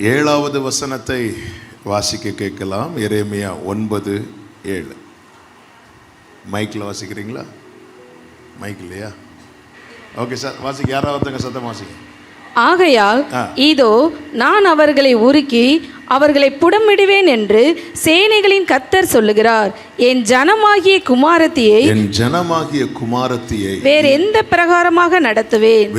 7வது வசனத்தை வாசிக்க கேட்கலாம். எரேமியா 9:7. மைக்கில் வாசிக்கிறீங்களா? மைக் இல்லையா? ஓகே சார், வாசிக்க. யாராவதுங்க சத்தம் வாசிக்க. ஆகையால் இதோ நான் அவர்களை உருக்கி அவர்களை புடமிடுவேன் என்று சேனைகளின் கர்த்தர் சொல்லுகிறார். என் ஜனமாகிய குமாரத்தியை வேறு எந்த பிரகாரமாக நடத்துவேன்.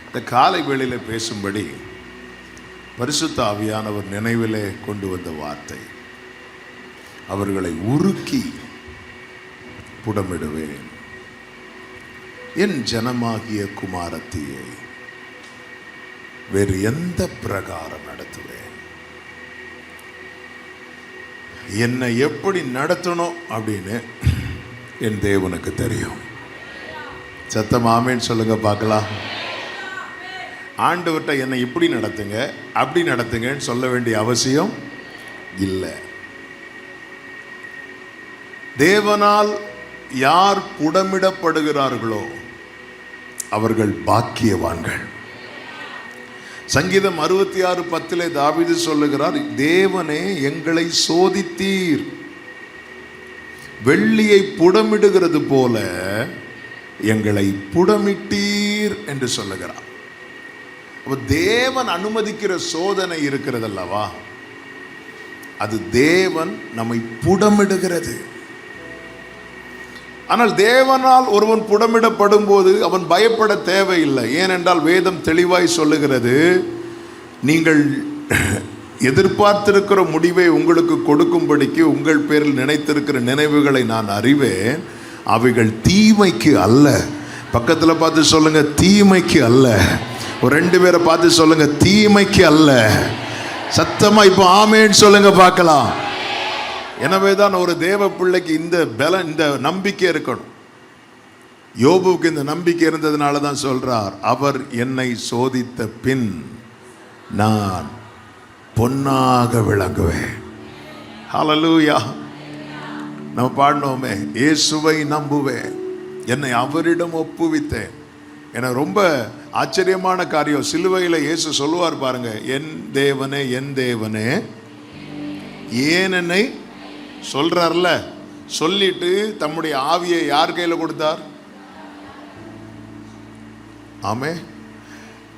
இந்த காலை வேளையில பேசும்படி பரிசுத்த ஆவியானவர் நினைவிலே கொண்டு வந்த வார்த்தை, அவர்களை உருக்கி புடமிடுவேன். என் ஜனமாகிய குமாரத்தியை வேறு எந்த பிரகாரம் நடத்துவேன். என்னை எப்படி நடத்தணும் அப்படின்னு என் தேவனுக்கு தெரியும். சத்தம் ஆமேன்னு சொல்லுங்க பார்க்கலாம். ஆண்டவர்கிட்ட என்னை இப்படி நடத்துங்க அப்படி நடத்துங்கன்னு சொல்ல வேண்டிய அவசியம் இல்லை. தேவனால் யார் புடமிடப்படுகிறார்களோ அவர்கள் பாக்கியவான்கள். சங்கீதம் 66:10 தாவீது சொல்லுகிறார், தேவனே எங்களை சோதித்தீர், வெள்ளியை புடமிடுகிறது போல எங்களை புடமிட்டீர் என்று சொல்லுகிறார். தேவன் அனுமதிக்கிற சோதனை இருக்கிறது அல்லவா, அது தேவன் நம்மை புடமிடுகிறது. ஆனால் தேவனால் ஒருவன் புடமிடப்படும் போது அவன் பயப்பட தேவையில்லை. ஏனென்றால் வேதம் தெளிவாய் சொல்லுகிறது, நீங்கள் எதிர்பார்த்திருக்கிற முடிவை உங்களுக்கு கொடுக்கும்படிக்கு உங்கள் பேரில் நினைத்திருக்கிற நினைவுகளை நான் அறிவேன், அவைகள் தீமைக்கு அல்ல. பக்கத்தில் பார்த்து சொல்லுங்க, தீமைக்கு அல்ல. ஒரு 2 பேரை பார்த்து சொல்லுங்க, தீமைக்கு அல்ல. சத்தமா இப்போ ஆமேன்னு சொல்லுங்க பார்க்கலாம். எனவே தான் ஒரு தேவ பிள்ளைக்கு இந்த பலம், இந்த நம்பிக்கை இருக்கணும். யோபுவுக்கு இந்த நம்பிக்கை இருந்ததுனால தான் சொல்றார், அவர் என்னை சோதித்த பின் நான் பொன்னாக விளங்குவேன். ஹல்லேலூயா. நம்ம பாடினோமே, இயேசுவை நம்புவேன், என்னை அவரிடம் ஒப்புவித்தேன். என ரொம்ப ஆச்சரியமான காரியம். சிலுவையில் இயேசு சொல்லுவார் பாருங்க, என் தேவனே என் தேவனே ஏன் என்னை சொல்றார்ல, சொல்லிட்டு தம்முடைய ஆவியை யார் கையில கொடுத்தார்? ஆமே.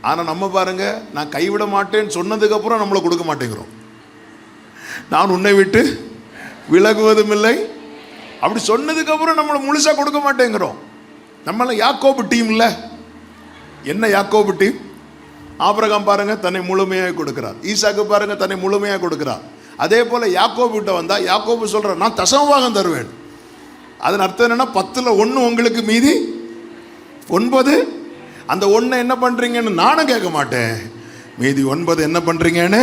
ஆனா நம்ம பாருங்க, நான் கைவிட மாட்டேன்னு சொன்னதுக்கு அப்புறம் நம்மளை கொடுக்க மாட்டேங்கிறோம். நான் உன்னை விட்டு விலகுவதும் இல்லை, அப்படி சொன்னதுக்கு அப்புறம் நம்மளை முழுசா கொடுக்க மாட்டேங்கிறோம். நம்மள யாக்கோபு டீம் இல்ல. என்ன யாக்கோபு டீம்? ஆபிரகாம் பாருங்க தன்னை முழுமையாக கொடுக்கிறார், ஈசாக்கு பாருங்க தன்னை முழுமையாக கொடுக்கிறார். அதே போல யாக்கோபு கிட்ட வந்தா யாக்கோபு சொல்ற, நான் தசமபாகம் தருவேன். அதன் அர்த்தம் என்னன்னா 10ல் 1 உங்களுக்கு, மீதி 9. அந்த 1 என்ன பண்றீங்கன்னு நானும் கேட்க மாட்டேன், மீதி 9 என்ன பண்றீங்கன்னு.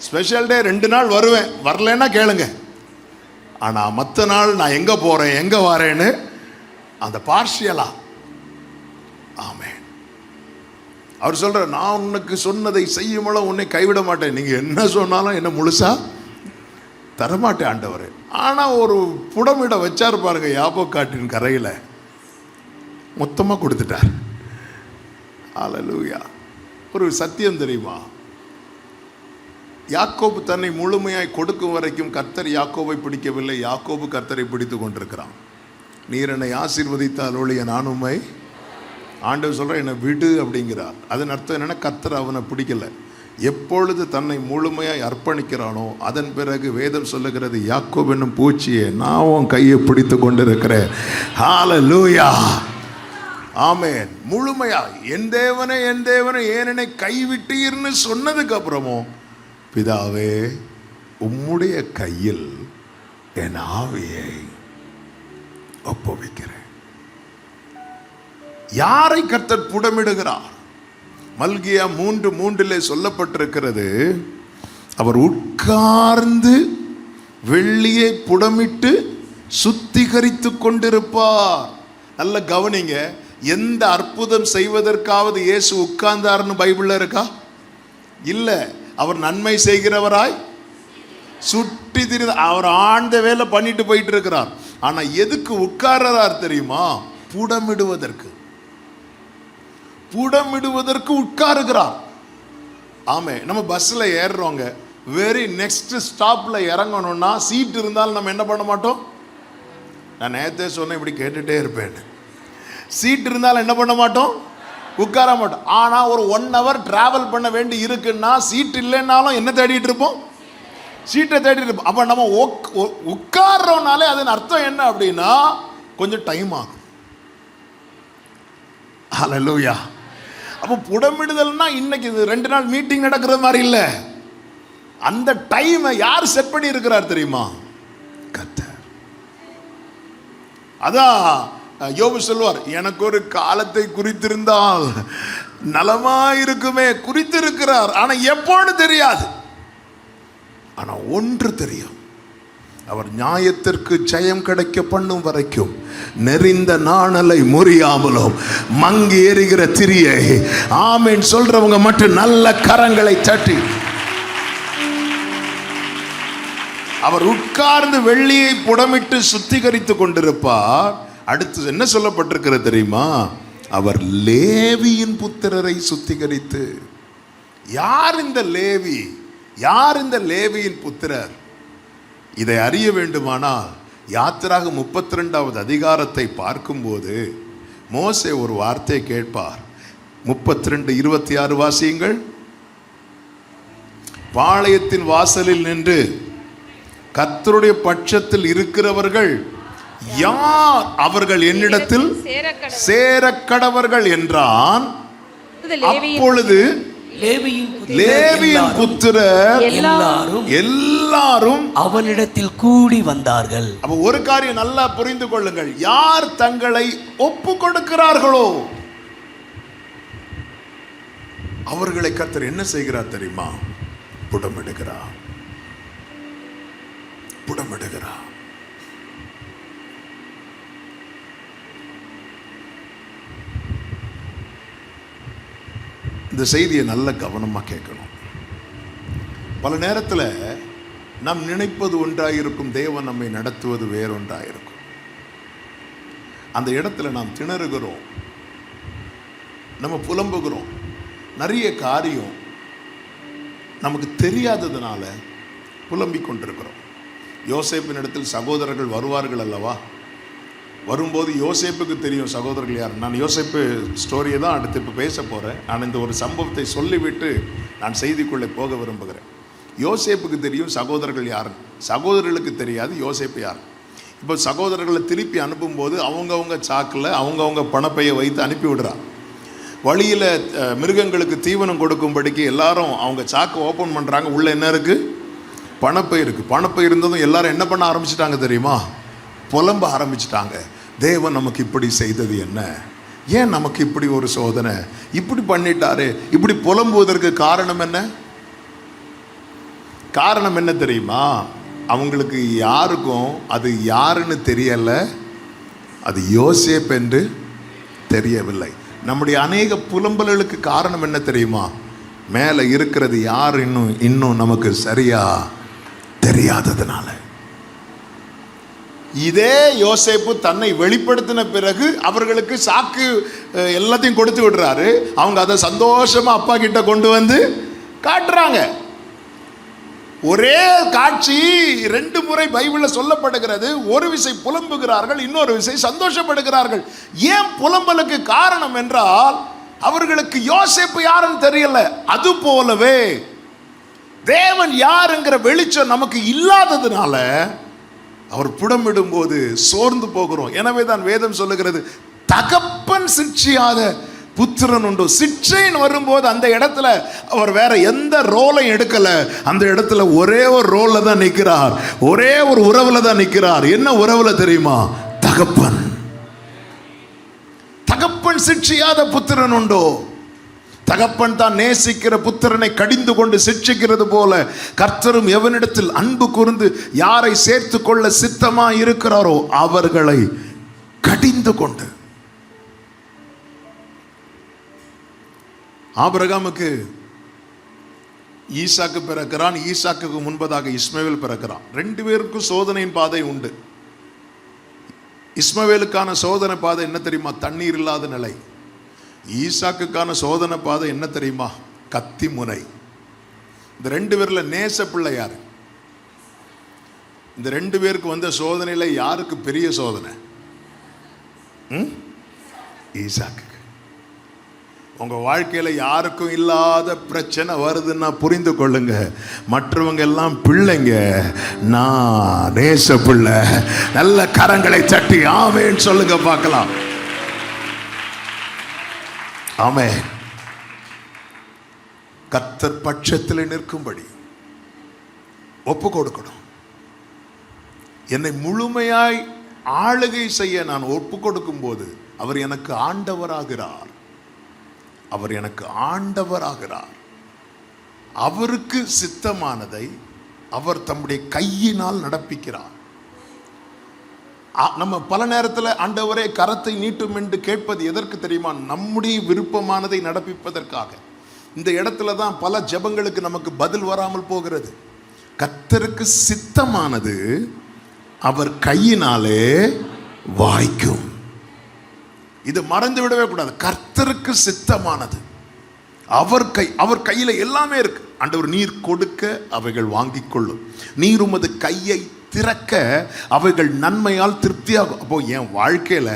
ஸ்பெஷல் டே 2 நாள் வருவேன், வரலன்னா கேளுங்க. ஆனா மற்ற நாள் நான் எங்க போறேன் எங்க வரேன்னு அந்த பார்ஷியலா. ஆமே. அவர் சொல்ற, நான் உனக்கு சொன்னதை செய்யும்போது உன்னை கைவிட மாட்டேன், நீங்க என்ன சொன்னாலும் என்ன முழுசா தரமாட்டேன் ஆண்டவர். ஆனா ஒரு புடமிட வச்சாரு பாருங்க, யாபோக்காட்டின் கரையில மொத்தமா கொடுத்துட்டார். ஹல்லேலூயா. ஒரு சத்தியம் தெரியுமா, யாக்கோபு தன்னை முழுமையாய் கொடுக்கும் வரைக்கும் கர்த்தர் யாக்கோபை பிடிக்கவில்லை, யாக்கோபு கர்த்தரை பிடித்து கொண்டிருக்கிறான். நீர் என்னை ஆசீர்வதித்தால் ஒழிய நான் உம்மை, ஆண்டவர் சொல்ற என்னை விடு அப்படிங்கிறார். அதன் அர்த்தம் என்னன்னா, கர்த்தர் அவனை பிடிக்கல. எப்பொழுது தன்னை முழுமையாய் அர்ப்பணிக்கிறானோ அதன் பிறகு வேதம் சொல்லுகிறது, யாக்கோபு என்னும் பூச்சியே நான் உன் கையை பிடித்து கொண்டிருக்கிறேன். ஹல்லேலூயா. ஆமென். முழுமையா என் தேவனே என் தேவனே ஏன் என்னை கைவிட்டீர்னு சொன்னதுக்கு அப்புறமும், பிதாவே உம்முடைய கையில் என் ஆவியை ஒப்புவிக்கிறேன். யாரை கர்த்தர் புடமிடுகிறார்? மல்கியா 3:3 சொல்லப்பட்டிருக்கிறது, அவர் உட்கார்ந்து வெள்ளியை புடமிட்டு சுத்திகரித்து கொண்டிருப்பார். நல்ல கவனிங்க, எந்த அற்புதம் செய்வதற்காவது இயேசு உட்கார்ந்தார்னு பைபிள்ல இருக்கா? இல்ல. அவர் நன்மை செய்கிறவராய் சுற்றி திரிந்து அவர் ஆழ்ந்த வேலை பண்ணிட்டு போயிட்டு இருக்கிறார். ஆனா எதுக்கு உட்கார்றார் தெரியுமா? புடமிடுவதற்கு. புடமிடுவதற்கு உட்காருகிறார். ஆமே, நம்ம பஸ்ல ஏறுறோங்க, வெரி நெக்ஸ்ட் ஸ்டாப்ல இறங்கணும்னா சீட் இருந்தாலும் நம்ம என்ன பண்ண மாட்டோம்? நான் நேரத்தே சொன்னேன், இப்படி கேட்டுட்டே இருப்பேன். சீட் இருந்தாலும் என்ன பண்ண மாட்டோம்? உட்கார மாட்டோம். ஆனா ஒரு 1 hour டிராவல் பண்ண வேண்டி இருக்குன்னா சீட் இல்லைன்னாலும் என்ன தேடிட்டு இருப்போம்? சீட்டை தேடிட்டு இருப்போம். அப்ப நம்ம உட்கார்றோம்னாலே அதன் அர்த்தம் என்ன அப்படின்னா கொஞ்சம் டைம் ஆகும். ஹல்லேலூயா. அப்போ புடமிடுதல்னா இன்னைக்கு இது 2 நாள் மீட்டிங் நடக்கிறது மாதிரி இல்லை. அந்த டைமை யார் செட் பண்ணி இருக்கிறார் தெரியுமா? கர்த்தர். அதான் யோபு சொல்வார், எனக்கு ஒரு காலத்தை குறித்திருந்தால் நலமாயிருக்குமே. குறித்திருக்கிறார், ஆனா எப்போன்னு தெரியாது. ஆனா ஒன்று தெரியும், அவர் நியாயத்திற்கு ஜெயம் கிடைக்க பண்ணும் வரைக்கும் நெறிந்த நாணலை முறியாமலும் மங்கி எறிகிற திரியை ஆமென் சொல்றவங்க மட்டும் நல்ல கரங்களை தட்டி. அவர் உட்கார்ந்து வெள்ளியை புடமிட்டு சுத்திகரித்து கொண்டிருப்பார். அடுத்து என்ன சொல்லப்பட்டிருக்கிறது தெரியுமா? அவர் லேவியின் புத்திரரை சுத்திகரித்து. யார் இந்த லேவி? யார் இந்த லேவியின் புத்திரர்? இதை அறிய வேண்டுமானால் யாத்திராக 32வது அதிகாரத்தை பார்க்கும்போது மோசே ஒரு வார்த்தை கேட்பார். 32:26 வாசியுங்கள். பாளையத்தின் வாசலில் நின்று கர்த்தருடைய பட்சத்தில் இருக்கிறவர்கள் யார்? அவர்கள் என்னிடத்தில் சேரக்கடவர்கள் என்றான். அப்பொழுது லேவியின் புத்திரர் எல்லாரும் அவனிடத்தில் கூடி வந்தார்கள். அப்ப ஒரு காரியம் நல்லா புரிந்து கொள்ளுங்கள், யார் தங்களை ஒப்பு கொடுக்கிறார்களோ அவர்களை கர்த்தர் என்ன செய்கிறார் தெரியுமா? புடமிடுகிறார். புடமிடுகிறார். இந்த செய்தியை நல்ல கவனமா கேட்கணும். பல நேரத்தில் நாம் நினைப்பது ஒன்றாயிருக்கும், தேவன் நம்மை நடத்துவது வேறொன்றாயிருக்கும். அந்த இடத்துல நாம் திணறுகிறோம், நம்ம புலம்புகிறோம். நிறைய காரியம் நமக்கு தெரியாததுனால புலம்பிக் கொண்டிருக்கிறோம். யோசேப்பின் இடத்தில் சகோதரர்கள் வருவார்கள் அல்லவா? வரும்போது யோசேப்புக்கு தெரியும் சகோதரர்கள் யார். நான் யோசேப்பு ஸ்டோரியை தான் அடுத்து இப்போ பேச போகிறேன். நான் இந்த ஒரு சம்பவத்தை சொல்லிவிட்டு நான் செய்திக்குள்ளே போக விரும்புகிறேன். யோசேப்புக்கு தெரியும் சகோதரர்கள் யார், சகோதரர்களுக்கு தெரியாது யோசேப்பு யார். இப்போ சகோதரர்களை திருப்பி அனுப்பும்போது அவங்கவுங்க சாக்கில் அவங்கவுங்க பணப்பையை வைத்து அனுப்பி விடுறான். வழியில் மிருகங்களுக்கு தீவனம் கொடுக்கும்படிக்கு எல்லாரும் அவங்க சாக்கை ஓப்பன் பண்ணுறாங்க. உள்ளே என்ன இருக்குது? பணப்பை இருக்குது. பணப்பை இருந்ததும் எல்லாரும் என்ன பண்ண ஆரம்பிச்சிட்டாங்க தெரியுமா? புலம்ப ஆரம்பிச்சிட்டாங்க. தேவன் நமக்கு இப்படி செய்தது என்ன? ஏன் நமக்கு இப்படி ஒரு சோதனை? இப்படி பண்ணிட்டாரு. இப்படி புலம்புவதற்கு காரணம் என்ன? காரணம் என்ன தெரியுமா? அவங்களுக்கு யாருக்கும் அது யாருன்னு தெரியல, அது யோசேப்பு என்று தெரியவில்லை. நம்முடைய அநேக புலம்பல்களுக்கு காரணம் என்ன தெரியுமா? மேலே இருக்கிறது யார் இன்னும் நமக்கு சரியா தெரியாததுனால. இதே யோசேப்பு தன்னை வெளிப்படுத்தின பிறகு அவர்களுக்கு சாக்கு எல்லாத்தையும் கொடுத்து விடுறாரு. அவங்க அதை சந்தோஷமா அப்பா கிட்ட கொண்டு வந்து காட்டுறாங்க. ஒரே காட்சி 2 முறை பைபிள்ல சொல்லப்படுகிறது. ஒரு விசை புலம்புகிறார்கள், இன்னொரு விசை சந்தோஷப்படுகிறார்கள். ஏன் புலம்பலுக்கு காரணம் என்றால் அவர்களுக்கு யோசேப்பு யாருன்னு தெரியல. அது போலவே தேவன் யாருங்கிற வெளிச்சம் நமக்கு இல்லாததுனால அவர் புடமிடும் போது சோர்ந்து போகிறோம். எனவே தான் வேதம் சொல்லுகிறது, தகப்பன் சிட்சியாத புத்திரன் உண்டு. சிட்சைன்னு வரும்போது அந்த இடத்துல அவர் வேற எந்த ரோலையும் எடுக்கல. அந்த இடத்துல ஒரே ஒரு ரோல்ல தான் நிற்கிறார், ஒரே ஒரு உறவுல தான் நிற்கிறார். என்ன உறவுல தெரியுமா? தகப்பன். தகப்பன் சிட்சியாத புத்திரன் உண்டோ? தகப்பன் தான் நேசிக்கிற புத்திரனை கடிந்து கொண்டு சிட்சிக்கிறது போல கர்த்தரும் எவனிடத்தில் அன்பு கூர்ந்து யாரை சேர்த்து கொள்ள சித்தமா இருக்கிறாரோ அவர்களை கடிந்து கொண்டு. ஆபிரகாமுக்கு ஈசாக்கு பிறக்கிறான். ஈசாக்குக்கு முன்பதாக இஸ்மவேல் பிறக்கிறான். 2 பேருக்கும் சோதனையின் பாதை உண்டு. இஸ்மவேலுக்கான சோதனை பாதை என்ன தெரியுமா? தண்ணீர் இல்லாத நிலை. ஈசாக்குக்கான சோதனை பாதை என்ன தெரியுமா? கத்தி முனை. இந்த 2 பேர்ல நேச பிள்ளை யாரு? இந்த 2 பேருக்கு வந்த சோதனையில யாருக்கு பெரிய சோதனை? ஈசாக்கு. உங்க வாழ்க்கையில யாருக்கும் இல்லாத பிரச்சனை வருதுன்னா புரிந்து கொள்ளுங்க, மற்றவங்க எல்லாம் பிள்ளைங்க, நான் நேச பிள்ளை. நல்ல கரங்களை தட்டி ஆமென் சொல்லுங்க பார்க்கலாம். ஆமென். கர்த்தர் பட்சத்தில் நிற்கும்படி ஒப்பு கொடுக்கணும். என்னை முழுமையாய் ஆளுகை செய்ய நான் ஒப்பு கொடுக்கும் போது அவர் எனக்கு ஆண்டவராகிறார். அவர் எனக்கு ஆண்டவராகிறார். அவருக்கு சித்தமானதை அவர் தம்முடைய கையினால் நடப்பிக்கிறார். நம்ம பல நேரத்தில் ஆண்டவரே கரத்தை நீட்டும் என்று கேட்பது எதற்கு தெரியுமா? நம்முடைய விருப்பமானதை நடப்பிப்பதற்காக. இந்த இடத்துல தான் பல ஜெபங்களுக்கு நமக்கு பதில் வராமல் போகிறது. கர்த்தருக்கு சித்தமானது அவர் கையினாலே வாய்க்கும். இது மறந்து விடவே கூடாது. கர்த்தருக்கு சித்தமானது அவர் கையில எல்லாமே இருக்கு. ஆண்டவர் நீர் கொடுக்க அவைகள் வாங்கிக் கொள்ளும், நீர் உமது கையை திறக்க அவைகள் நன்மையால் திருப்தியாகும். அப்போ என் வாழ்க்கையில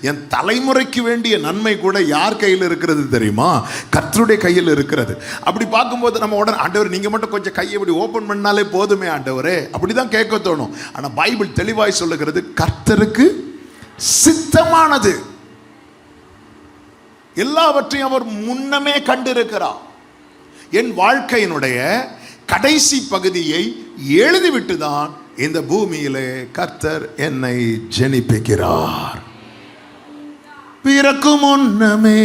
என் தலைமுறைக்கு வேண்டிய நன்மை கூட யார் கையில் இருக்கிறது தெரியுமா? கர்த்தருடைய கையில் இருக்கிறது. அப்படி பார்க்கும்போது நம்ம உடனே ஆண்டவர் நீங்க மட்டும் கொஞ்சம் கையை இப்படி ஓபன் பண்ணாலே போதுமே ஆண்டவரே, அப்படிதான் கேட்க தோணும். ஆனா பைபிள் தெளிவாய் சொல்லுகிறது, கர்த்தருக்கு சித்தமானது எல்லாவற்றையும் அவர் முன்னமே கண்டிருக்கிறார். என் வாழ்க்கையினுடைய கடைசி பகுதியை எழுதிவிட்டு தான் இந்த பூமியிலே கர்த்தர் என்னை ஜெனிப்பிக்கிறார். பிறக்கும் முன்னமே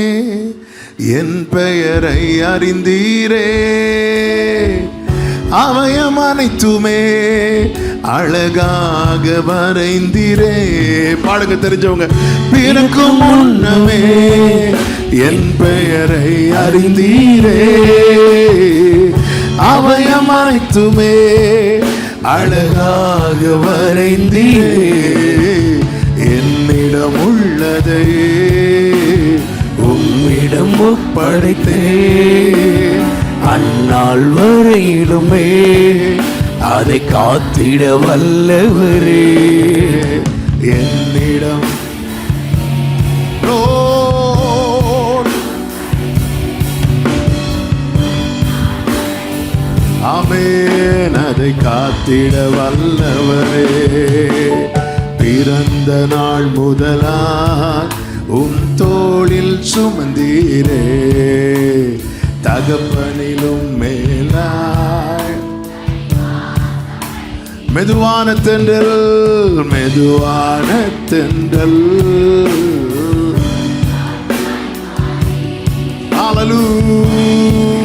என் பெயரை அறிந்தீரே, அவயம் அனைத்துமே அழகாக வரைந்தீரே. பாடுங்க தெரிஞ்சவங்க. பிறக்கும் முன்னமே என் பெயரை அறிந்தீரே, அவயம் அனைத்துமே அழகாக வரைந்தீரே. என்னிடம் உள்ளதை உம்மிடம் ஒப்படைத்தே, அந்நாள் வரையிலுமே அதை காத்திட வல்லவரே. என்னிடம் ஆமென், அதை காத்திட வல்லவரே. பிறந்த நாள் முதலாய் உம் தோளில் சுமந்தீரே, தகப்பனிலும் மேலாய் மெதுவான தென்றல், மெதுவான தென்றல். ஹல்லேலூயா.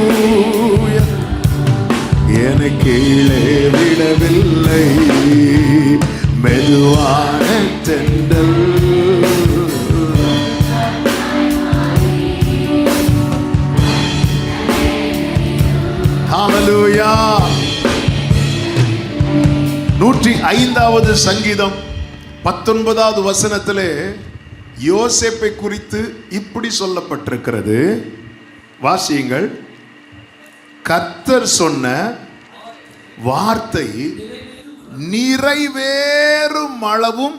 என்னை கீழே விடவில்லை, மெதுவான தென்றல். ஹல்லேலூயா. 105வது சங்கீதம் 19வது வசனத்திலே யோசேப்பை குறித்து இப்படி சொல்லப்பட்டிருக்கிறது. வாசியுங்கள். கர்த்தர் சொன்ன வார்த்தை நிறைவேறும் அளவும்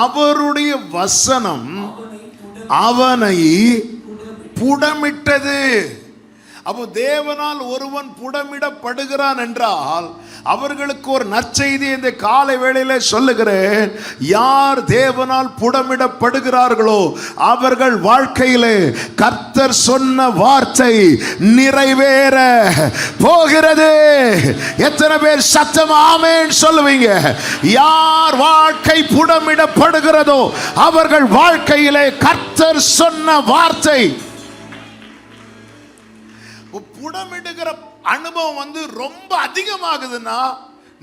அவருடைய வசனம் அவனை புடமிட்டது. அப்போ தேவனால் ஒருவன் புடமிடப்படுகிறான் என்றால் அவர்களுக்கு ஒரு நற்செய்தி இந்த காலை வேளையிலே சொல்லுகிறேன். யார் தேவனால் புடமிடப்படுகிறார்களோ அவர்கள் வாழ்க்கையிலே கர்த்தர் சொன்ன வார்த்தை நிறைவேற போகிறது. எத்தனை பேர் சத்தம் ஆமென் சொல்லுவீங்க? யார் வாழ்க்கை புடமிடப்படுகிறதோ அவர்கள் வாழ்க்கையிலே கர்த்தர் சொன்ன வார்த்தை. புடமிடுகிற அனுபவம் ரொம்ப அதிகமாகுதுன்னா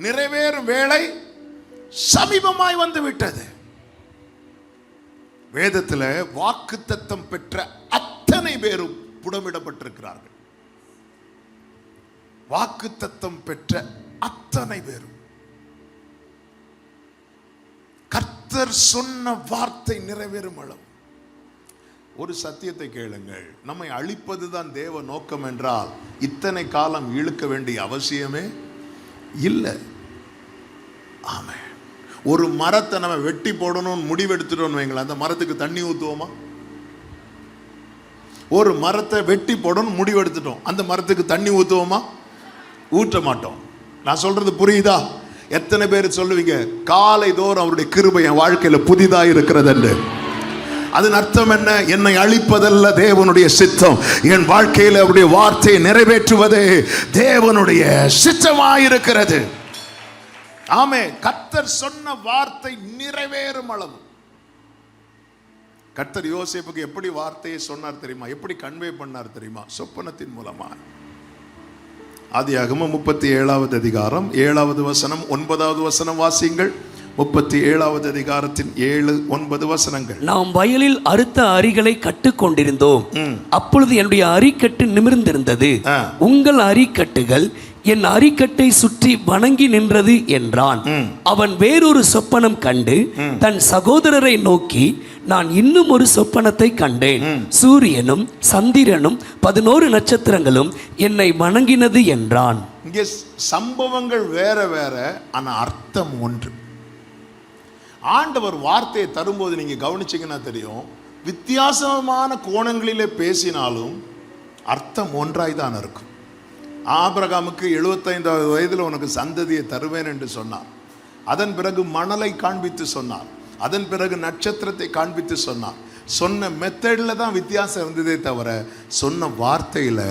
நிறைவேறும் வேளை சமீபமாய் வந்து விட்டது. வேதத்தில் வாக்குத்தத்தம் பெற்ற அத்தனை பேரும் புடமிடப்பட்டிருக்கிறார்கள். வாக்குத்தத்தம் பெற்ற அத்தனை பேரும் கர்த்தர் சொன்ன வார்த்தை நிறைவேறும் அளவு. ஒரு சத்தியத்தை கேளுங்கள், நம்மை அழிப்பதுதான் தேவ நோக்கம் என்றால் இத்தனை காலம் இழுக்க வேண்டிய அவசியமே இல்லை. ஆமென். ஒரு மரத்தை நம்ம வெட்டி போடணும்னு முடிவெடுத்துட்டோம்னு வைங்களேன், அந்த மரத்துக்கு தண்ணி ஊற்றுவோமா? ஒரு மரத்தை வெட்டி போடணும் முடிவெடுத்துட்டோம், அந்த மரத்துக்கு தண்ணி ஊற்றுவோமா? ஊற்ற மாட்டோம். நான் சொல்றது புரியுதா? எத்தனை பேர் சொல்லுவீங்க, காலை தோறும் அவருடைய கிருபை என் வாழ்க்கையில புதிதா இருக்கிறது என்று? அதன் அர்த்தம் என்ன? என்னை அழிப்பதல்ல தேவனுடைய சித்தம், என் வாழ்க்கையில் அவருடைய வார்த்தையை நிறைவேற்றுவதே தேவனுடைய சித்தமாயிருக்கிறது. ஆமே. கர்த்தர் சொன்ன வார்த்தை நிறைவேறும் அளவு. கர்த்தர் யோசேப்புக்கு எப்படி வார்த்தையை சொன்னார் தெரியுமா? எப்படி கன்வே பண்ணார் தெரியுமா? சொப்பனத்தின் மூலமா. ஆதியாகமம் 37வது அதிகாரம் 7வது வசனம் 9வது வசனம் வாசியுங்கள். 37வது அதிகாரத்தின் 7, 9 வசனங்கள். நாம் வயலில் அறுத்த அரிகளை கட்டுக் கொண்டிருந்தோம். அப்பொழுது என்னுடைய அரிக்கட்டு நிமிர்ந்திருந்தது. உங்கள் அரிக்கட்டுகள் என் அரிக்கட்டை சுற்றி வணங்கி நின்றது என்றான். அவன் வேறொரு சொப்பனம் கண்டு தன் சகோதரரை நோக்கி, நான் இன்னும் ஒரு சொப்பனத்தை கண்டேன். சூரியனும் சந்திரனும் 11 நட்சத்திரங்களும் என்னை வணங்கினது என்றான். இங்கே சம்பவங்கள் வேற வேற, ஆனா அர்த்தம் ஒன்று. ஆண்டவர் வார்த்தையை தரும்போது நீங்க கவனிச்சீங்கன்னா தெரியும், வித்தியாசமான கோணங்களிலே பேசினாலும் அர்த்தம் ஒன்றாய் தான் இருக்கும். ஆபிரகாமுக்கு 75வது வயதில் உனக்கு சந்ததியை தருவேன் என்று சொன்னார். அதன் பிறகு மணலை காண்பித்து சொன்னார். அதன் பிறகு நட்சத்திரத்தை காண்பித்து சொன்னார். சொன்ன மெத்தட்ல தான் வித்தியாசம் இருந்ததே தவிர சொன்ன வார்த்தையில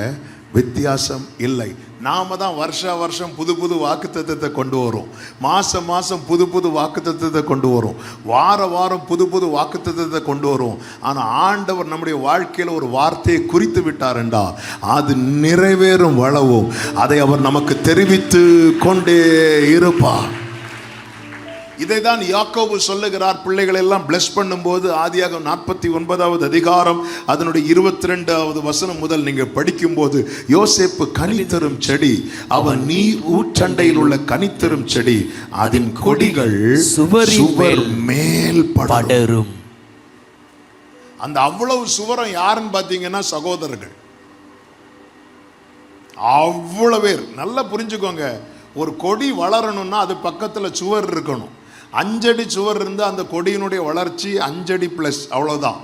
வித்தியாசம் இல்லை. நாம தான் வருஷா வருஷம் புது புது வாக்குத்தத்தத்தை கொண்டு வரும், மாசம் மாசம் புது புது வாக்குத்தத்தத்தை கொண்டு வரும், வார வாரம் புது புது வாக்குத்தத்தத்தை கொண்டு வரும். ஆனா ஆண்டவர் நம்முடைய வாழ்க்கையில ஒரு வார்த்தையை குறித்து விட்டார் என்றால் அது நிறைவேறும் வளவும் அதை அவர் நமக்கு தெரிவித்து கொண்டே இருப்பார். இதை தான் யாக்கோபு சொல்லுகிறார். பிள்ளைகளை எல்லாம் பிளஸ் பண்ணும்போது ஆதியாகமம் 49வது அதிகாரம் அதனுடைய 22வது வசனம் முதல் நீங்க படிக்கும்போது, யோசேப்பு கனித்தரும் செடி, அவன் நீர் ஊற்றண்டையில் உள்ள கனித்தரும் செடி, அதன் கொடிகள் சுவர் மேல் படரும். அந்த அவ்வளவு சுவரம் யாருன்னு பார்த்தீங்கன்னா சகோதரர்கள். அவ்வளவு பேர். நல்லா புரிஞ்சுக்கோங்க, ஒரு கொடி வளரணும்னா அது பக்கத்தில் சுவர் இருக்கணும். 5 அடி சுவர் இருந்தால் அந்த கொடியினுடைய வளர்ச்சி 5 அடி ப்ளஸ், அவ்வளோதான்.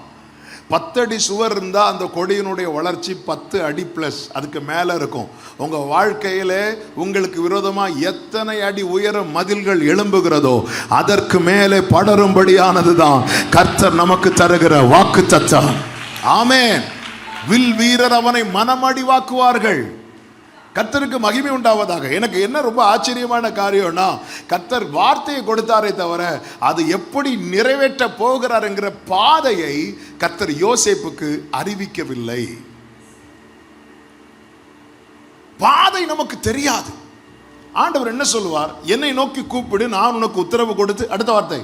10 அடி சுவர் இருந்தால் அந்த கொடியினுடைய வளர்ச்சி 10 அடி ப்ளஸ், அதுக்கு மேலே இருக்கும். உங்கள் வாழ்க்கையில் உங்களுக்கு விரோதமாக எத்தனை அடி உயர மதில்கள் எழும்புகிறதோ அதற்கு மேலே படரும்படியானது தான் கர்த்தர் நமக்கு தருகிற வாக்கு தத்தம். ஆமென். வில் வீரர் அவனை மனமடிவாக்குவார்கள். கர்த்தருக்கு மகிமை உண்டாவதாக. எனக்கு என்ன ரொம்ப ஆச்சரியமான காரியம்னா, கர்த்தர் வார்த்தையை கொடுத்தாரே தவிர அது எப்படி நிறைவேற்ற போகிறார் என்கிற பாதையை கர்த்தர் யோசேப்புக்கு அறிவிக்கவில்லை. பாதை நமக்கு தெரியாது. ஆண்டவர் என்ன சொல்லுவார்? என்னை நோக்கி கூப்பிடு, நான் உனக்கு உத்தரவு கொடுத்து, அடுத்த வார்த்தை,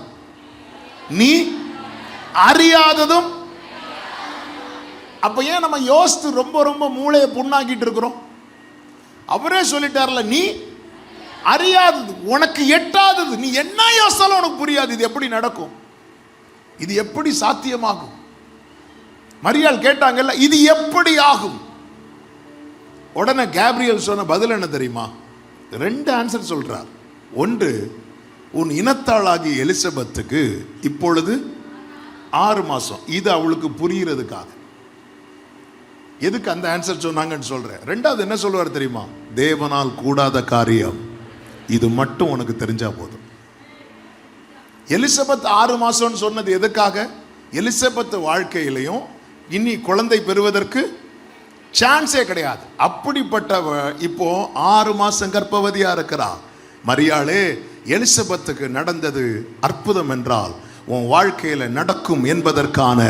நீ அறியாததும். அப்ப ஏன் நம்ம யோசித்து ரொம்ப ரொம்ப மூளையை புண்ணாக்கிட்டு இருக்கிறோம்? அவரே சொல்லிட்டார்ல, நீ அறியாதது, உனக்கு எட்டாதது, நீ என்ன யோசித்தாலும் உனக்கு புரியாது. இது எப்படி நடக்கும்? இது எப்படி சாத்தியமாகும்? மரியாள் கேட்டாங்கல்ல, இது எப்படி ஆகும்? உடனே கேப்ரியல் சொன்ன பதில் என்ன தெரியுமா? 2 ஆன்சர் சொல்றார். ஒன்று, உன் இனத்தாளாகி எலிசபெத்துக்கு இப்பொழுது 6 மாசம். இது அவளுக்கு புரிகிறதுக்காக. எதுக்கு அந்த ஆன்சர் சொன்னாங்கன்னு சொல்றேன். 2வது என்ன சொல்லுவார் தெரியுமா? தேவனால் கூடாத காரியம் இது மட்டும் உனக்கு தெரிஞ்சா போதும். எலிசபெத் 6 மாசம்னு சொன்னது எதுக்காக? எலிசபெத் வாழ்க்கையிலையும் இனி குழந்தை பெறுவதற்கு சான்ஸே கிடையாது. அப்படிப்பட்ட இப்போ 6 மாசம் கர்ப்பவதியா இருக்கிறார். மரியாளே, எலிசபெத்துக்கு நடந்தது அற்புதம் என்றால் உன் வாழ்க்கையில நடக்கும் என்பதற்கான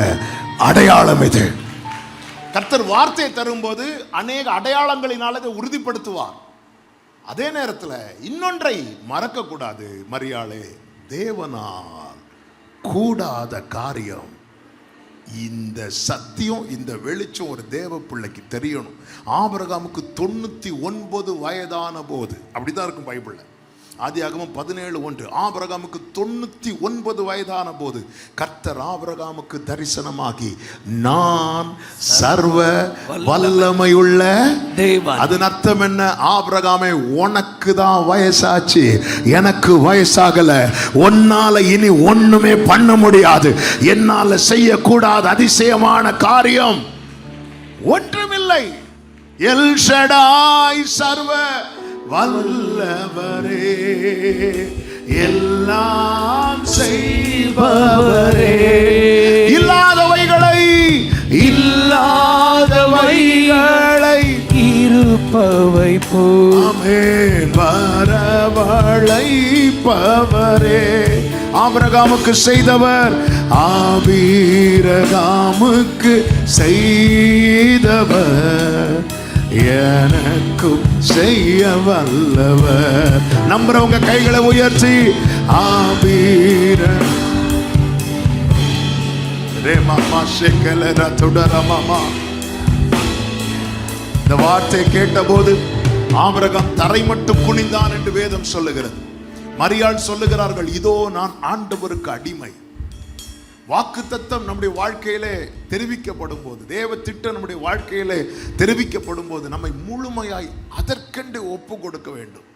அடையாளம் இது. கர்த்தர் வார்த்தையை தரும்போது அநேக அடையாளங்களினால் அதை உறுதிப்படுத்துவார். அதே நேரத்தில் இன்னொன்றை மறக்க கூடாது. மரியாளே, தேவனால் கூடாத காரியம். இந்த சத்தியம், இந்த வெளிச்சம் ஒரு தேவ பிள்ளைக்கு தெரியணும். ஆபிரகாமுக்கு 99 வயதான போது, அப்படிதான் இருக்கும் பைபிள்ல, ஆதியாகமம் 17:1. ஆபிரகாமுக்கு 99 வயதான போது கர்த்தர் ஆபிரகாமுக்கு தரிசனமாகி, நான் சர்வ வல்லமையுள்ள தேவன். அதன் அர்த்தம் என்ன? ஆபிரகாமே, உனக்கு தான் வயசாச்சு, எனக்கு வயசாகல. உன்னால இனி ஒண்ணுமே பண்ண முடியாது. என்னால செய்யக்கூடாத அதிசயமான காரியம் ஒன்றுமில்லை. எல் ஷடாய், சர்வ வல்லவரே, எல்லாம் செய்பவரே, இல்லாதவைகளை இருப்பவை போமே வரவழைப்பவரே. ஆபிரகாமுக்கு செய்தவர், ஆபிரகாமுக்கு செய்தவர் எனக்கும் செய்ய வல்லவர். நம்புறவங்க கைகளை உயர்த்தி ஆபீர ரே மாமா ஷேக்கல ரதுடரமாமா. இந்த வார்த்தை கேட்டபோது ஆபிரகாம் தரை மட்டும் குனிந்தான் என்று வேதம் சொல்லுகிறது. மரியாள் சொல்லுகிறார்கள், இதோ நான் ஆண்டவருக்கு அடிமை. வாக்குத்தத்தம் நம்முடைய வாழ்க்கையிலே தெரிவிக்கப்படும் போது, தேவ திட்டம் நம்முடைய வாழ்க்கையிலே தெரிவிக்கப்படும் போது நம்மை முழுமையாய் அதற்கென்று ஒப்பு கொடுக்க வேண்டும்.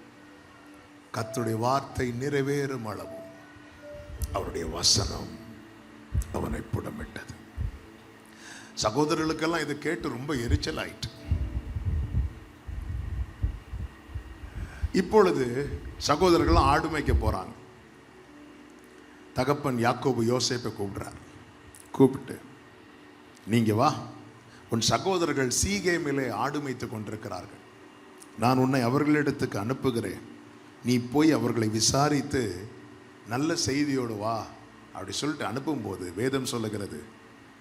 கர்த்தருடைய வார்த்தை நிறைவேறும் அளவு அவருடைய வசனம் அவனை புடமிட்டது. சகோதரர்களுக்கெல்லாம் இதை கேட்டு ரொம்ப எரிச்சல் ஆயிட்டு. இப்பொழுது சகோதரர்கள் ஆடு மேய்க்க போறாங்க. தகப்பன் யாக்கோபு யோசேப்பை கூப்பிடுறார். கூப்பிட்டு, நீங்க வா, உன் சகோதரர்கள் சீகேமிலே ஆடு மேய்த்து கொண்டிருக்கிறார்கள். நான் உன்னை அவர்களிடத்துக்கு அனுப்புகிறேன். நீ போய் அவர்களை விசாரித்து நல்ல செய்தியோடு வா அப்படி சொல்லிட்டு அனுப்பும்போது வேதம் சொல்லுகிறது,